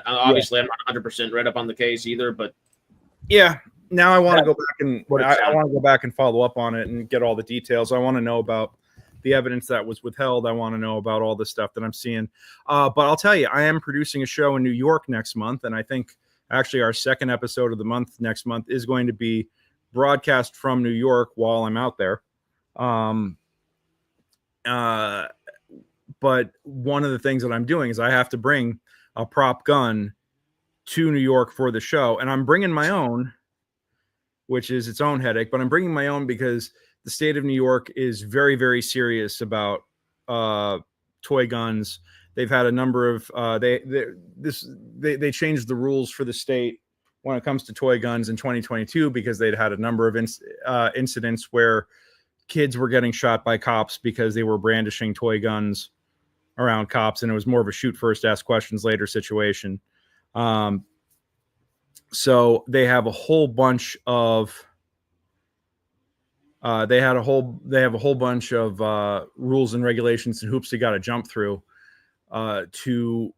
Obviously, I'm not 100% read up on the case either, but now I want to go back and I want to go back and follow up on it and get all the details. I want to know about the evidence that was withheld. I want to know about all the stuff that I'm seeing. But I'll tell you, I am producing a show in New York next month, and I think actually our second episode of the month next month is going to be broadcast from New York while I'm out there. But one of the things that I'm doing is I have to bring a prop gun to New York for the show, and I'm bringing my own, which is its own headache, but I'm bringing my own because the state of New York is very, very serious about toy guns. They've had a number of they changed the rules for the state when it comes to toy guns in 2022 because they'd had a number of incidents where kids were getting shot by cops because they were brandishing toy guns. around cops, and it was more of a shoot first, ask questions later situation. So they have a whole bunch of they have a whole bunch of rules and regulations and hoops they got to jump through to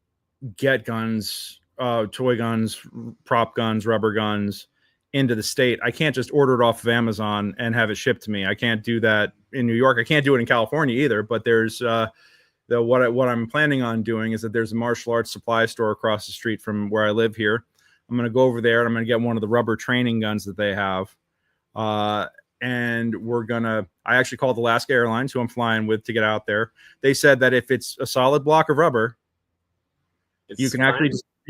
get guns, toy guns, prop guns, rubber guns into the state. I can't just order it off of Amazon and have it shipped to me. I can't do that in New York. I can't do it in California either. But there's what I'm planning on doing is that there's a martial arts supply store across the street from where I live here. I'm going to go over there and I'm going to get one of the rubber training guns that they have. And I actually called Alaska Airlines, who I'm flying with, to get out there. They said that if it's a solid block of rubber, you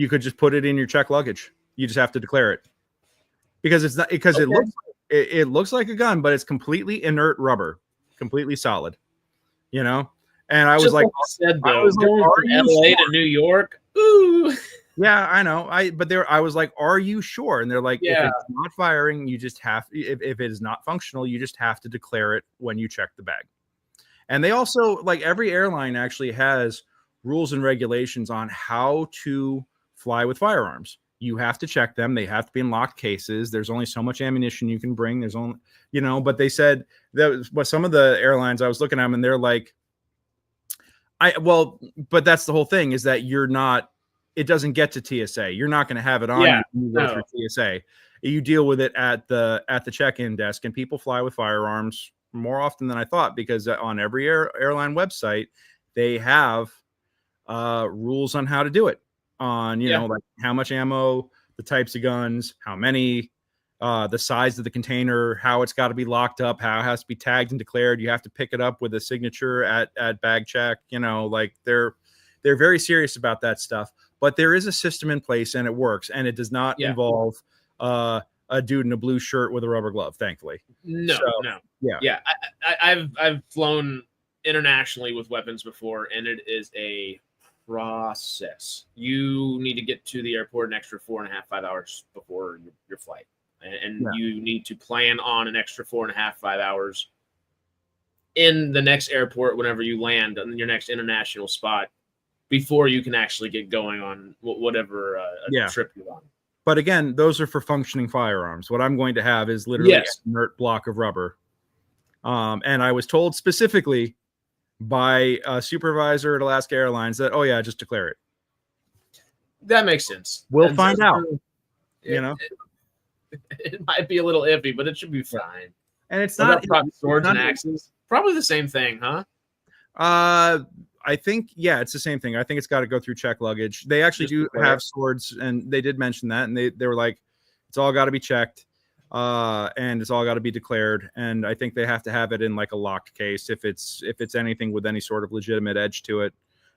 could just put it in your checked luggage. You just have to declare it. Because it's not, because okay. it looks like a gun, but it's completely inert rubber, completely solid, you know. And I was like, going from LA to New York. Ooh, yeah, I know. I was like, are you sure? And they're like, if it's not firing, you just have. If it is not functional, you just have to declare it when you check the bag. And they also, like, every airline actually has rules and regulations on how to fly with firearms. You have to check them. They have to be in locked cases. There's only so much ammunition you can bring. There's only, you know, but they said that was what some of the airlines I was looking at them and they're like, but that's the whole thing is that it doesn't get to TSA. You're not going to have it on you when you go through TSA. You deal with it at the check-in desk, and people fly with firearms more often than I thought, because on every airline website, they have rules on how to do it. On like how much ammo, the types of guns, how many, the size of the container, how it's got to be locked up, how it has to be tagged and declared. You have to pick it up with a signature at bag check. Like they're very serious about that stuff. But there is a system in place and it works, and it does not involve a dude in a blue shirt with a rubber glove. Thankfully, no. I've flown internationally with weapons before, and it is a process. You need to get to the airport an extra 4.5-5 hours before your flight, and you need to plan on an extra 4.5-5 hours in the next airport whenever you land on your next international spot before you can actually get going on whatever trip you're on. But again, those are for functioning firearms. What I'm going to have is literally a inert block of rubber. And I was told specifically by a supervisor at Alaska Airlines that, just declare it. That makes sense. We'll find out. It might be a little iffy, but it should be fine. And it's not swords and axes. Probably the same thing, huh? I think it's the same thing. I think it's got to go through check luggage. They actually do have swords, and they did mention that, and they were like, it's all got to be checked. And it's all got to be declared. And I think they have to have it in like a locked case if it's anything with any sort of legitimate edge to it.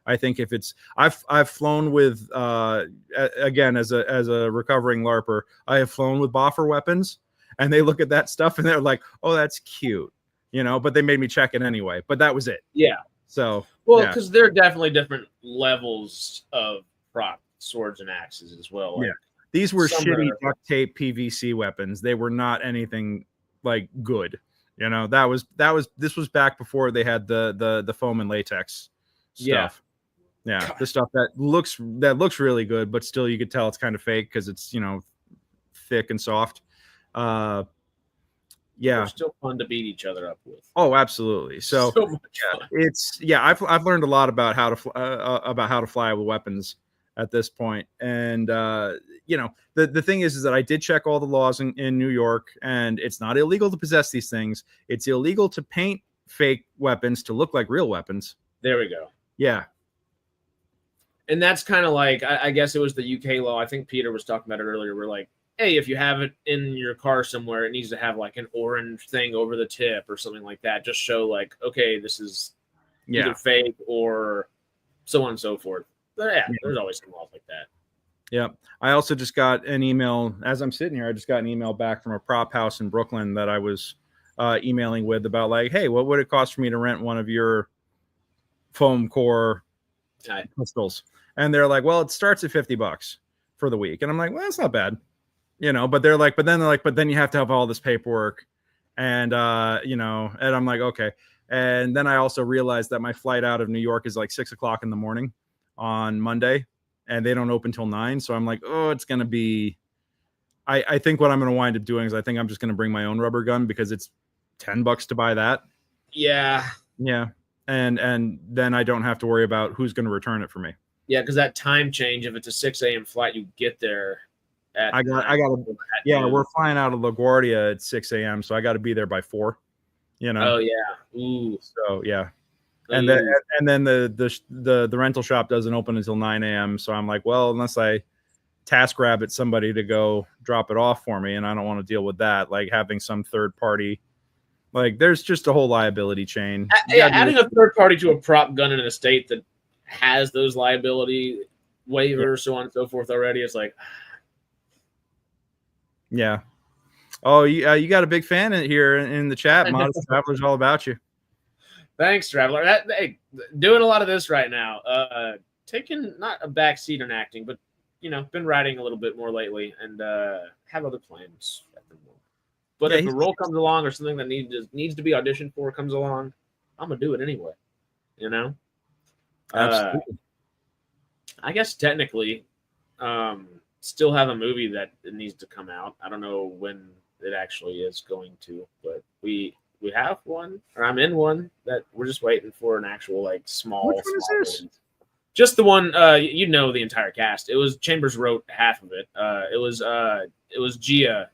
I think if it's I've flown with again as a recovering LARPer, I have flown with boffer weapons, and they look at that stuff and they're like, oh, that's cute, but they made me check it anyway. But that was it. Yeah. So because there are definitely different levels of prop swords and axes as well. Like, these were shitty duct tape PVC weapons. They were not anything like good. This was back before they had the foam and latex stuff. Yeah. The stuff that looks really good, but still you could tell it's kind of fake because it's, thick and soft. They're still fun to beat each other up with. Oh, absolutely. So much fun. I've learned a lot about how to fly with weapons at this point. And, the thing is that I did check all the laws in New York, and it's not illegal to possess these things. It's illegal to paint fake weapons to look like real weapons. There we go. Yeah. And that's kind of like, I guess it was the UK law. I think Peter was talking about it earlier. We're like, hey, if you have it in your car somewhere, it needs to have like an orange thing over the tip or something like that. Just show like, okay, this is either fake or so on and so forth. But there's always some laws like that. Yeah. I also just got an email as I'm sitting here. I just got an email back from a prop house in Brooklyn that I was emailing with about like, hey, what would it cost for me to rent one of your foam core pistols? And they're like, well, it starts at $50 for the week. And I'm like, well, that's not bad. But they're like, but then you have to have all this paperwork. And, and I'm like, okay. And then I also realized that my flight out of New York is like 6 o'clock in the morning on Monday, and they don't open till 9. So I'm like, oh, it's going to be, I think what I'm going to wind up doing is I think I'm just going to bring my own rubber gun because it's $10 to buy that. Yeah. Yeah. And then I don't have to worry about who's going to return it for me. Yeah, because that time change, if it's a 6 a.m. flight, you get there at we're flying out of LaGuardia at 6 a.m. So I got to be there by 4, you know? Oh yeah. Ooh. So yeah. And then the rental shop doesn't open until 9 a.m. So I'm like, well, unless I task rabbit somebody to go drop it off for me, and I don't want to deal with that, like having some third party, like there's just a whole liability chain. Adding a third party to a prop gun in a state that has those liability waivers, so on and so forth already, it's like, yeah. Oh, you got a big fan here in the chat. Modest Traveler's all about you. Thanks, Traveler. Hey, doing a lot of this right now. Taking not a back seat in acting, but been writing a little bit more lately, and have other plans at the moment. But if a role comes along or something that needs to be auditioned for comes along, I'm gonna do it anyway. Absolutely. I guess technically, still have a movie that needs to come out. I don't know when it actually is going to, but we have one, or I'm in one that we're just waiting for an actual like small. Which one is this? Movie. Just the one, the entire cast. It was Chambers wrote half of it. It was Gia,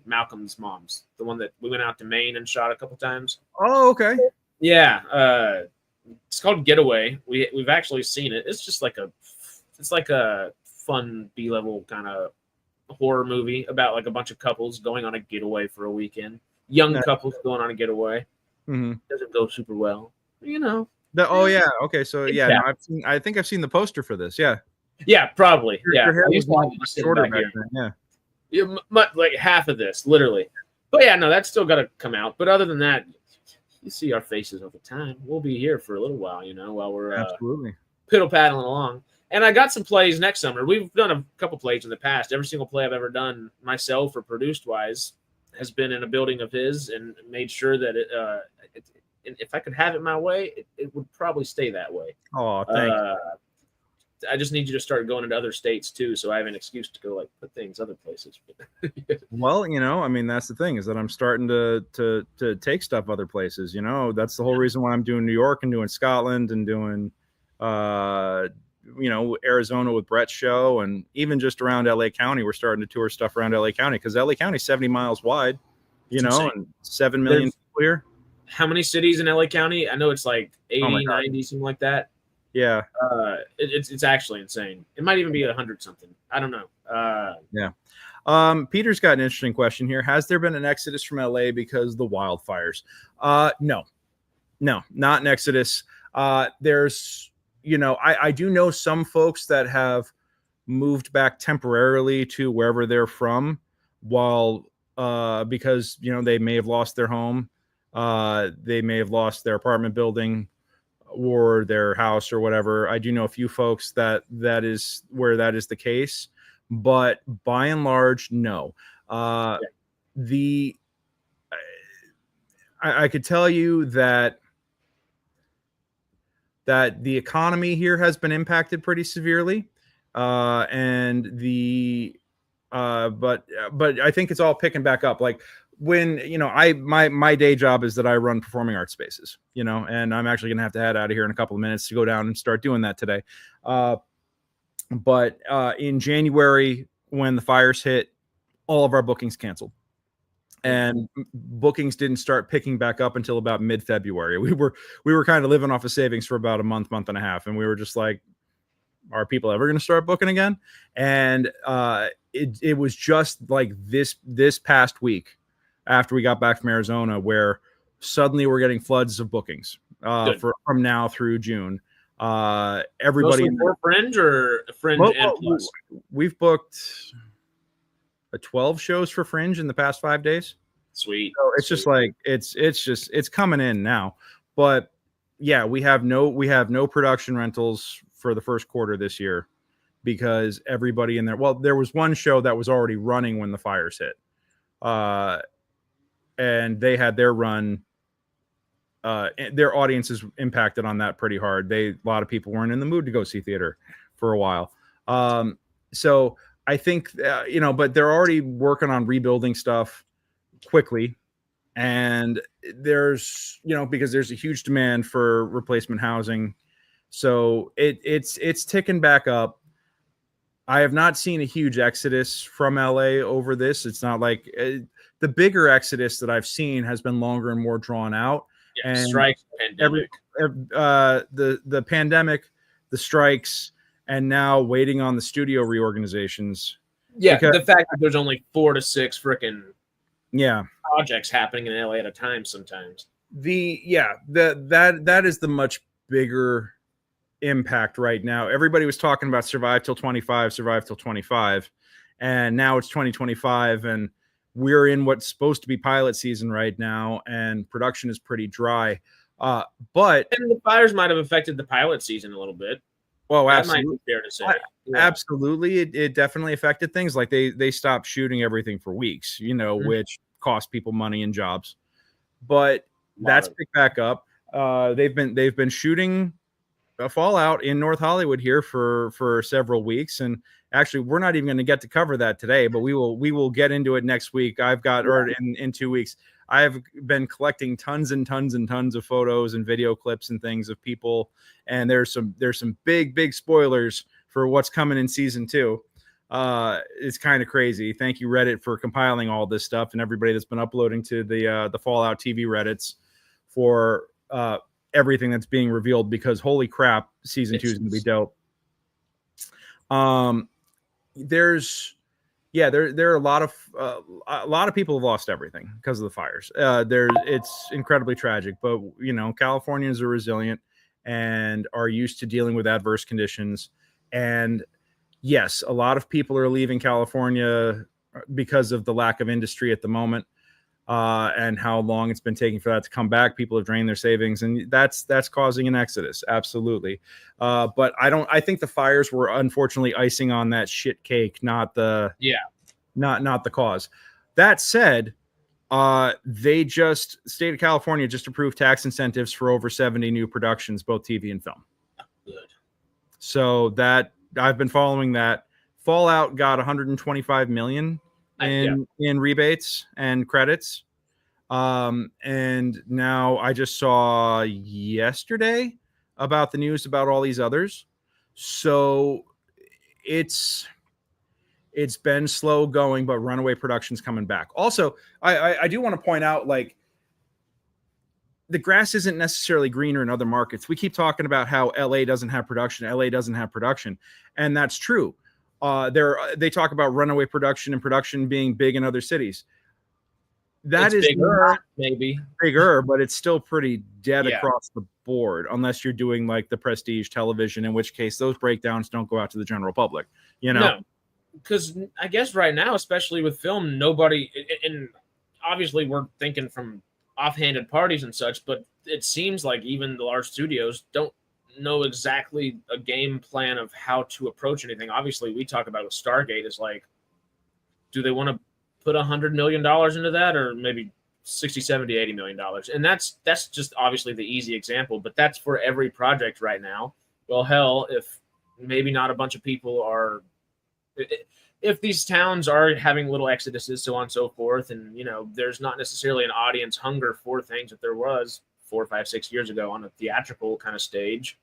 Malcolm's mom's, the one that we went out to Maine and shot a couple times. Oh, okay. Yeah, it's called Getaway. We've actually seen it. It's just like a fun B-level kind of horror movie about like a bunch of couples going on a getaway for a weekend. Young couples going on a getaway. Mm-hmm. Doesn't go super well, Okay, so I think I've seen the poster for this. Yeah, probably. Your hair was shorter back then. Yeah, like half of this, literally. But yeah, no, that's still got to come out. But other than that, you see our faces all the time. We'll be here for a little while, while we're absolutely piddle paddling along. And I got some plays next summer. We've done a couple plays in the past. Every single play I've ever done myself or produced wise has been in a building of his, and made sure that if I could have it my way, it would probably stay that way. Oh, thank you. I just need you to start going into other states too, so I have an excuse to go like put things other places. Well, I mean, that's the thing, is that I'm starting to take stuff other places. That's the whole reason why I'm doing New York and doing Scotland and doing Arizona with Brett's show, and even just around LA County. We're starting to tour stuff around LA County because LA County is 70 miles wide, and 7 million people here. How many cities in LA County? I know it's like 80, 90, something like that. Yeah. It's actually insane. It might even be 100 something. I don't know. Yeah. Peter's got an interesting question here. Has there been an exodus from LA because of the wildfires? No, not an exodus. There's, I do know some folks that have moved back temporarily to wherever they're from while, because, they may have lost their home. They may have lost their apartment building or their house or whatever. I do know a few folks that is where that is the case, but by and large, no. I could tell you that the economy here has been impacted pretty severely, and but I think it's all picking back up. Like, when my day job is that I run performing arts spaces, and I'm actually gonna have to head out of here in a couple of minutes to go down and start doing that today. But in January, when the fires hit, all of our bookings canceled, and bookings didn't start picking back up until about mid-February. We were kind of living off of savings for about a month and a half, and we were just like, are people ever going to start booking again? And it was just like this past week, after we got back from Arizona, where suddenly we're getting floods of bookings from now through June. Everybody for Fringe or Fringe and Plus? We've booked 12 shows for Fringe in the past 5 days. Sweet. So it's just like it's coming in now. But yeah, we have no production rentals for the first quarter this year because everybody in there. Well, there was one show that was already running when the fires hit. And they had their run their audience is impacted on that pretty hard. A lot of people weren't in the mood to go see theater for a while. So I think, but they're already working on rebuilding stuff quickly. And there's, because there's a huge demand for replacement housing. So it's ticking back up. I have not seen a huge exodus from LA over this. It's not like the bigger exodus that I've seen has been longer and more drawn out. Yeah, and strikes, pandemic. The pandemic, the strikes, and now waiting on the studio reorganizations. Yeah, the fact that there's only 4 to 6 freaking Yeah. projects happening in LA at a time sometimes. That is the much bigger impact right now. Everybody was talking about survive till 25, and now it's 2025, and we're in what's supposed to be pilot season right now, and production is pretty dry. But and the fires might have affected the pilot season a little bit. Well, that absolutely. might be fair to say. Absolutely, it definitely affected things. Like they stopped shooting everything for weeks, which cost people money and jobs. But that's picked back up. They've been shooting a Fallout in North Hollywood here for several weeks, and actually we're not even going to get to cover that today, but we will get into it next week. I've got or in 2 weeks. I have been collecting tons and tons and tons of photos and video clips and things of people, and there's some big spoilers for what's coming in season 2. It's kind of crazy. Thank you, Reddit, for compiling all this stuff, and everybody that's been uploading to the Fallout TV Reddits for everything that's being revealed, because holy crap, season 2 is going to be dope. There are a lot of people have lost everything because of the fires. It's incredibly tragic, but Californians are resilient and are used to dealing with adverse conditions. And yes, a lot of people are leaving California because of the lack of industry at the moment, and how long it's been taking for that to come back. People have drained their savings, and that's causing an exodus. Absolutely. But I think the fires were unfortunately icing on that shit cake, not the cause. That said, state of California just approved tax incentives for over 70 new productions, both TV and film. Good. So that I've been following that. Fallout got 125 million in rebates and credits. And now I just saw yesterday about the news about all these others. So it's been slow going, but Runaway Production's coming back. Also, I do want to point out, like, the grass isn't necessarily greener in other markets. We keep talking about how LA doesn't have production. And that's true. They talk about Runaway Production and production being big in other cities. That is maybe bigger, but it's still pretty dead across the board, unless you're doing like the prestige television, in which case those breakdowns don't go out to the general public. No, because I guess right now, especially with film, nobody, and obviously we're thinking from offhanded parties and such, but it seems like even the large studios don't know exactly a game plan of how to approach anything. Obviously, we talk about with Stargate is like, do they want to put $100 million into that, or maybe 60, 70, $80 million? And that's just obviously the easy example, but that's for every project right now. Well, hell, if maybe not a bunch of people are, if these towns are having little exoduses, so on and so forth, and there's not necessarily an audience hunger for things that there was 4, 5, 6 years ago on a theatrical kind of stage.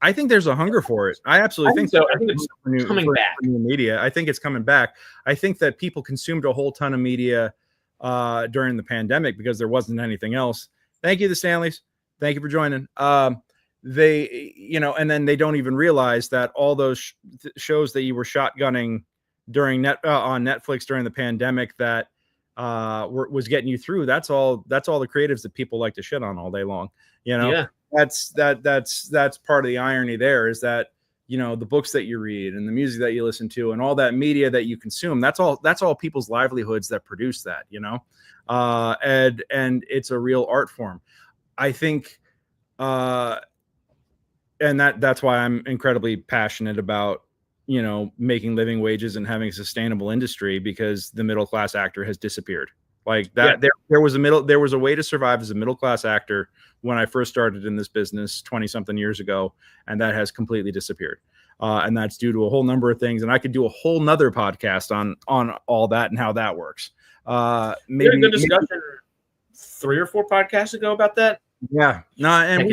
I think there's a hunger for it. I absolutely think so. I think it's coming back. New media. I think it's coming back. I think that people consumed a whole ton of media during the pandemic because there wasn't anything else. Thank you, the Stanleys. Thank you for joining. They, and then they don't even realize that all those shows that you were shotgunning during on Netflix during the pandemic that was getting you through. That's all the creatives that people like to shit on all day long. Yeah. That's part of the irony there, is that the books that you read and the music that you listen to and all that media that you consume, that's all people's livelihoods that produce that, and it's a real art form, I think, and that's why I'm incredibly passionate about making living wages and having a sustainable industry, because the middle class actor has disappeared. Like that, there was a way to survive as a middle class actor when I first started in this business 20 something years ago, and that has completely disappeared. And that's due to a whole number of things. And I could do a whole nother podcast on all that and how that works. We had a good discussion 3 or 4 podcasts ago about that. Yeah, no, and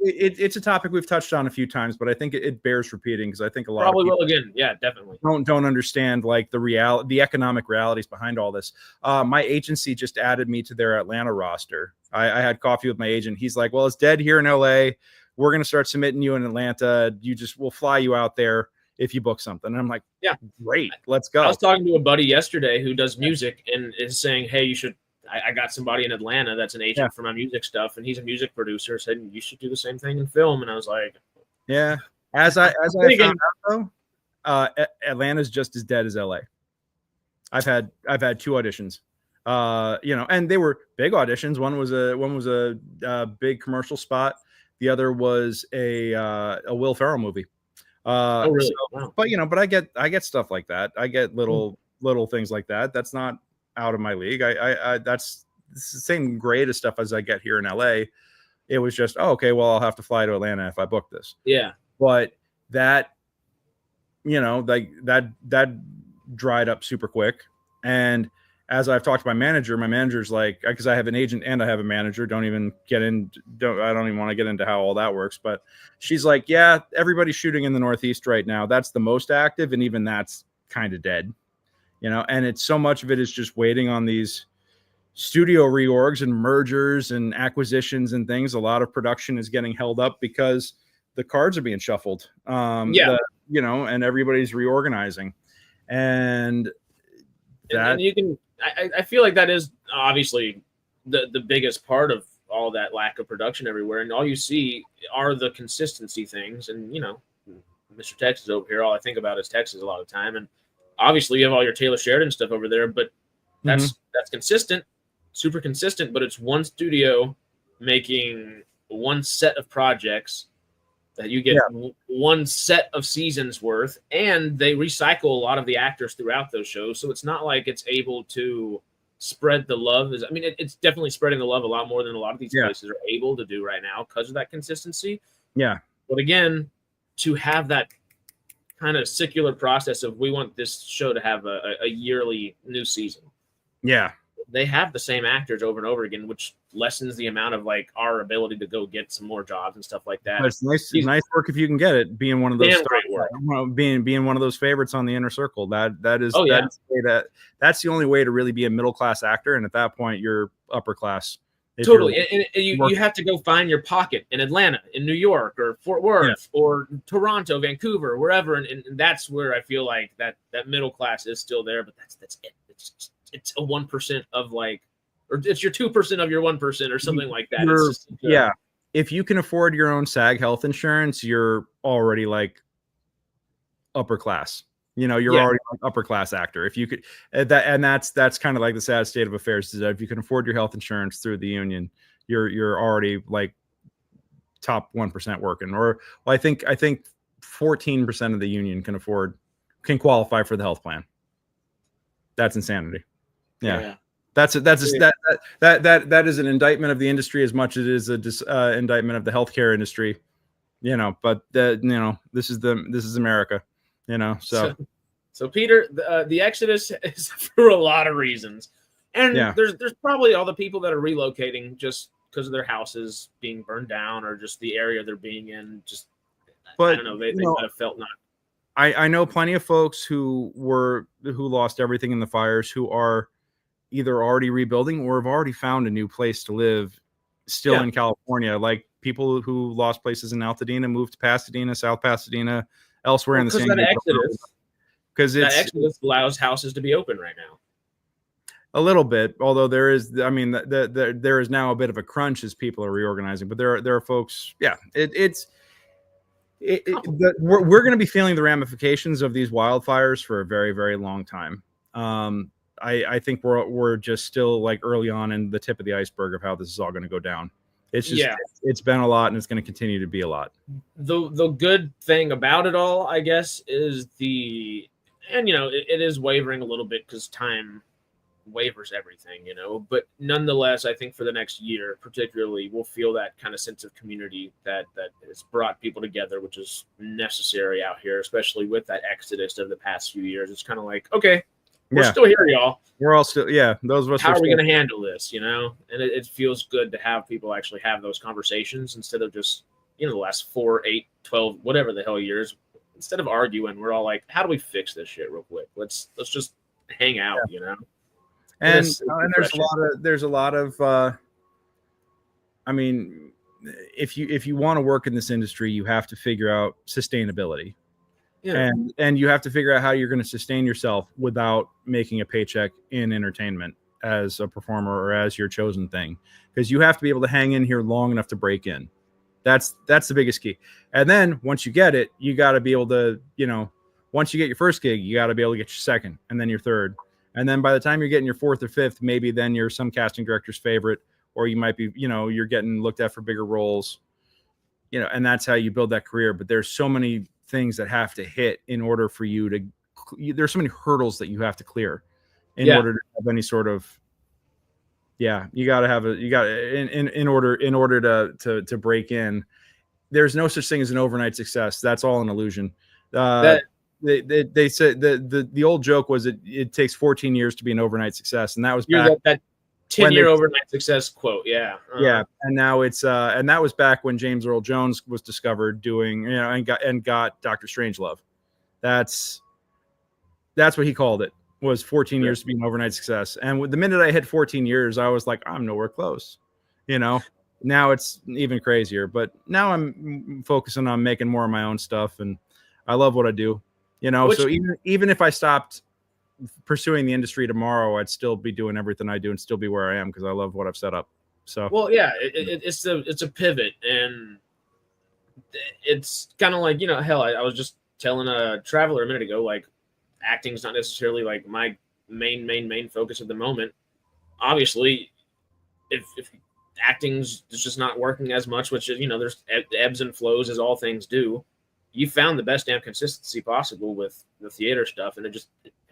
it's a topic we've touched on a few times, but I think it bears repeating because I think a lot probably of people will again. Yeah, definitely don't understand like the economic realities behind all this. My agency just added me to their Atlanta roster. I had coffee with my agent. He's like, "Well, it's dead here in LA. We're gonna start submitting you in Atlanta. We'll fly you out there if you book something." And I'm like, "Yeah, great, let's go." I was talking to a buddy yesterday who does music and is saying, "Hey, you should." I got somebody in Atlanta that's an agent for my music stuff, and he's a music producer. Said you should do the same thing in film, and I was like, "Yeah." As I found out though, Atlanta's just as dead as LA. I've had 2 auditions, and they were big auditions. One was a big commercial spot. The other was a Will Ferrell movie. Oh, really? Wow. But I get stuff like that. I get little things like that. That's not out of my league. That's the same grade of stuff as I get here in LA. It was just, okay, well, I'll have to fly to Atlanta if I book this. Yeah. But that, like that dried up super quick. And as I've talked to my manager's like, because I have an agent and I have a manager, I don't even want to get into how all that works. But she's like, yeah, everybody's shooting in the Northeast right now. That's the most active. And even that's kind of dead. And it's so much of it is just waiting on these studio reorgs and mergers and acquisitions and things. A lot of production is getting held up because the cards are being shuffled. And everybody's reorganizing. And you can, I feel like that is obviously the biggest part of all that lack of production everywhere. And all you see are the consistency things. And, Mr. Texas over here, all I think about is Texas a lot of the time. And obviously you have all your Taylor Sheridan stuff over there, but that's consistent, super consistent, but it's one studio making one set of projects that you get one set of seasons worth, and they recycle a lot of the actors throughout those shows. So it's not like it's able to spread the love. It's definitely spreading the love a lot more than a lot of these places are able to do right now because of that consistency. Yeah. But again, to have that kind of secular process of we want this show to have a yearly new season. Yeah. They have the same actors over and over again, which lessens the amount of like our ability to go get some more jobs and stuff like that. But it's nice work if you can get it. Being one of those being one of those favorites on the inner circle. That's the only way to really be a middle class actor, and at that point you're upper class. Totally, and you have to go find your pocket in Atlanta, in New York, or Fort Worth, or Toronto, Vancouver, wherever, and that's where I feel like that middle class is still there. But that's it. It's a 1% of like, or it's your 2% of your 1% or something like that. If you can afford your own SAG health insurance, you're already like upper class. You're already an upper class actor. If you could, that's kind of like the sad state of affairs is that if you can afford your health insurance through the union, you're already like top 1% working. Or I think 14% of the union can qualify for the health plan. That's insanity. Yeah. That is an indictment of the industry as much as it is a indictment of the healthcare industry. But this is America. So Peter, the Exodus is for a lot of reasons, and there's probably all the people that are relocating just because of their houses being burned down or just the area they're being in. But I don't know, they might have felt not. I know plenty of folks who lost everything in the fires who are either already rebuilding or have already found a new place to live still in California. Like people who lost places in Altadena moved to Pasadena, South Pasadena, elsewhere in the San Diego. Because that Exodus allows houses to be open right now. A little bit, although there is now a bit of a crunch as people are reorganizing. But there are folks. Yeah, we're going to be feeling the ramifications of these wildfires for a very, very long time. I think we're just still like early on in the tip of the iceberg of how this is all going to go down. It's just it's been a lot, and it's going to continue to be a lot. The good thing about it all, I guess, is it is wavering a little bit because time wavers everything, but nonetheless, I think for the next year, particularly, we'll feel that kind of sense of community that has brought people together, which is necessary out here, especially with that exodus of the past few years. It's kind of like, okay, we're still here, y'all. We're all still, those of us. How are we going to handle this, And it feels good to have people actually have those conversations instead of just, the last 4, 8, 12, whatever the hell years. Instead of arguing, we're all like, how do we fix this shit real quick? Let's just hang out, And there's a lot of I mean, if you want to work in this industry, you have to figure out sustainability. Yeah. And you have to figure out how you're going to sustain yourself without making a paycheck in entertainment as a performer or as your chosen thing, because you have to be able to hang in here long enough to break in. That's the biggest key. And then once you get it, you got to be able to, once you get your first gig, you got to be able to get your second and then your third. And then by the time you're getting your fourth or fifth, maybe then you're some casting director's favorite, or you might be, you're getting looked at for bigger roles, and that's how you build that career. But there's so many things that have to hit in order for you to, there's so many hurdles that you have to clear in order to have any sort of, you got to have in order to break in. There's no such thing as an overnight success. That's all an illusion. They said the old joke was it takes 14 years to be an overnight success, and that was back that 10-year overnight success quote. Yeah. And now it's and that was back when James Earl Jones was discovered doing, and got Dr. Strangelove. That's what he called it, was 14 years to be an overnight success. And the minute I hit 14 years, I was like, I'm nowhere close. Now it's even crazier, but now I'm focusing on making more of my own stuff, and I love what I do. So even if I stopped pursuing the industry tomorrow, I'd still be doing everything I do and still be where I am because I love what I've set up. So it's a pivot, and it's kind of like, hell, I was just telling a traveler a minute ago, like, acting's not necessarily like my main focus at the moment. Obviously, if acting's just not working as much, which is, there's ebbs and flows as all things do. You found the best damn consistency possible with the theater stuff, and it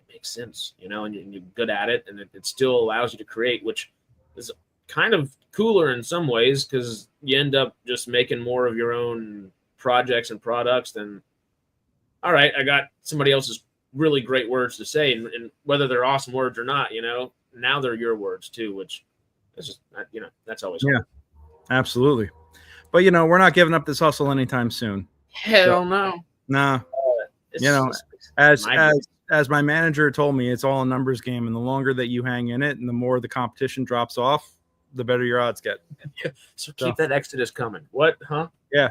makes sense, and you're good at it, and it still allows you to create, which is kind of cooler in some ways because you end up just making more of your own projects and products than, all right, I got somebody else's really great words to say, and whether they're awesome words or not, now they're your words too, which is just, that's always cool. Absolutely. But we're not giving up this hustle anytime soon. Hell no. Nah. As my manager told me, it's all a numbers game, and the longer that you hang in it and the more the competition drops off, the better your odds get. So keep that exodus coming. What? Huh? Yeah.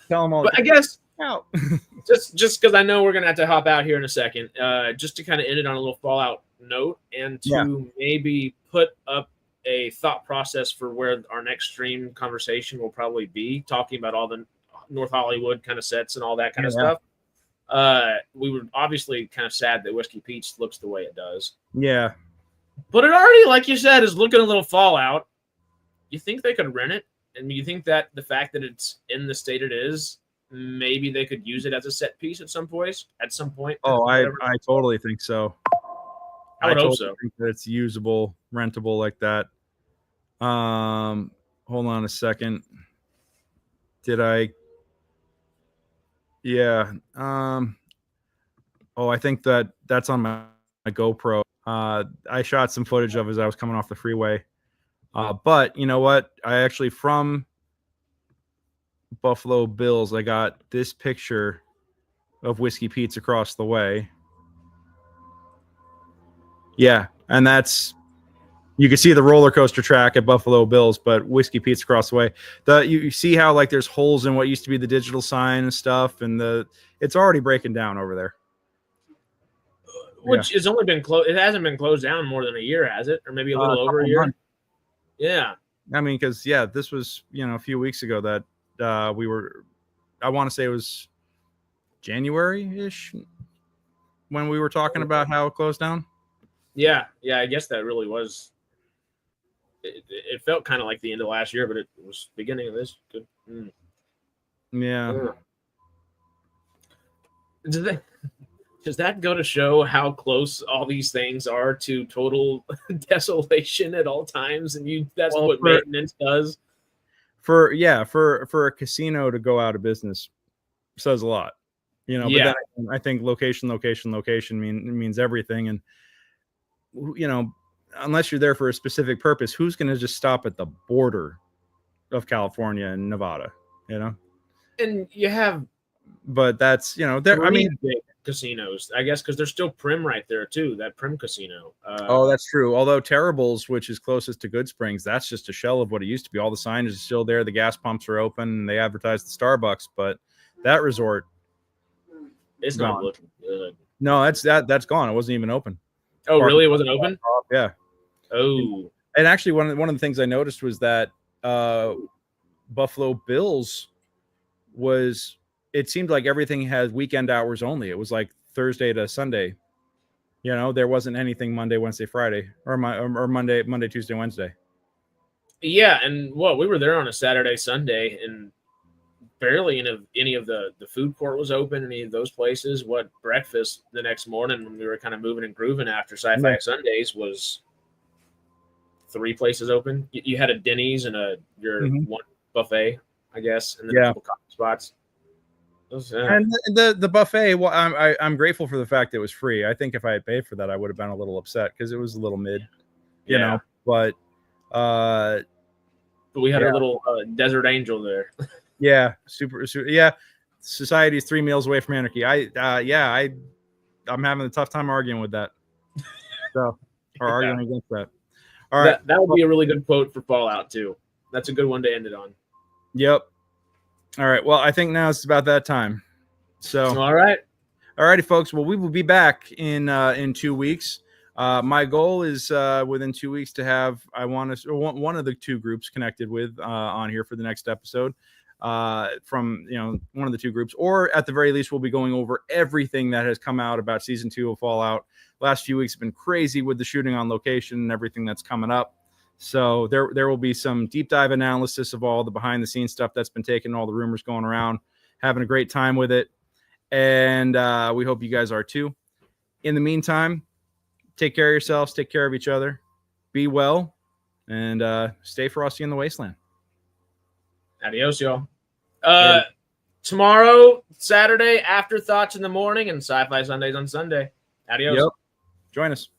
Tell them all. But I guess just because I know we're gonna have to hop out here in a second, just to kind of end it on a little Fallout note, and to maybe put up a thought process for where our next stream conversation will probably be, talking about all the North Hollywood kind of sets and all that kind of stuff. We were obviously kind of sad that Whiskey Pete's looks the way it does. Yeah. But it already, like you said, is looking a little Fallout. You think they could rent it? And you think that the fact that it's in the state it is, maybe they could use it as a set piece at some point? Oh, I totally think so. I would hope so. Think that it's usable, rentable like that. Hold on a second. Did I? Yeah. I think that's on my GoPro. I shot some footage of as I was coming off the freeway. But you know what? I actually, from Buffalo Bills, I got this picture of Whiskey Pete's across the way. Yeah, and that's, you can see the roller coaster track at Buffalo Bills, but Whiskey Pete's across the way. You see how like there's holes in what used to be the digital sign and stuff, and it's already breaking down over there. Which has only been closed. It hasn't been closed down more than a year, has it? Or maybe a little over a year. Months. Yeah. I mean, because this was a few weeks ago that we were. I want to say it was January-ish when we were talking about how it closed down. Yeah. I guess that really was. It felt kind of like the end of last year, but it was beginning of this. Good. Yeah. Does that go to show how close all these things are to total desolation at all times? And that's what maintenance does. For a casino to go out of business says a lot, But then I think location means everything. And unless you're there for a specific purpose, who's going to just stop at the border of California and Nevada? And you have, but that's big casinos, I guess, because there's still Prim right there too. That Prim casino. That's true. Although Terrible's, which is closest to Good Springs, that's just a shell of what it used to be. All the signage is still there. The gas pumps are open. And they advertise the Starbucks, but that resort, it's not looking good. No, that's gone. It wasn't even open. Oh, really? It wasn't open? Yeah. Oh. And actually, one of the things I noticed was that Buffalo Bills it seemed like everything had weekend hours only. It was like Thursday to Sunday. There wasn't anything Monday, Wednesday, Friday, or Monday, Tuesday, Wednesday. Yeah, and we were there on a Saturday, Sunday, and barely any of the food court was open, any of those places. Breakfast the next morning when we were kind of moving and grooving after Sci-Fi Sundays was 3 places open. You had a Denny's and your one buffet, I guess, and then a couple coffee spots. And the buffet, well, I'm grateful for the fact it was free. I think if I had paid for that, I would have been a little upset because it was a little mid, But we had a little desert angel there. Yeah, super. Yeah, society's 3 meals away from anarchy. I'm having a tough time arguing with that. Arguing against that. All right, that would be a really good quote for Fallout too. That's a good one to end it on. Yep. All right. Well, I think now it's about that time. So, all righty, folks. Well, we will be back in 2 weeks. My goal is within 2 weeks to have one of the 2 groups connected with on here for the next episode from one of the 2 groups, or at the very least, we'll be going over everything that has come out about season 2 of Fallout. Last few weeks have been crazy with the shooting on location and everything that's coming up. So there will be some deep dive analysis of all the behind the scenes stuff that's been taken, all the rumors going around, having a great time with it. And we hope you guys are too. In the meantime, take care of yourselves, take care of each other, be well, and stay frosty in the wasteland. Adios, y'all. Tomorrow, Saturday, Afterthoughts in the morning, and Sci-Fi Sundays on Sunday. Adios. Yep. Join us.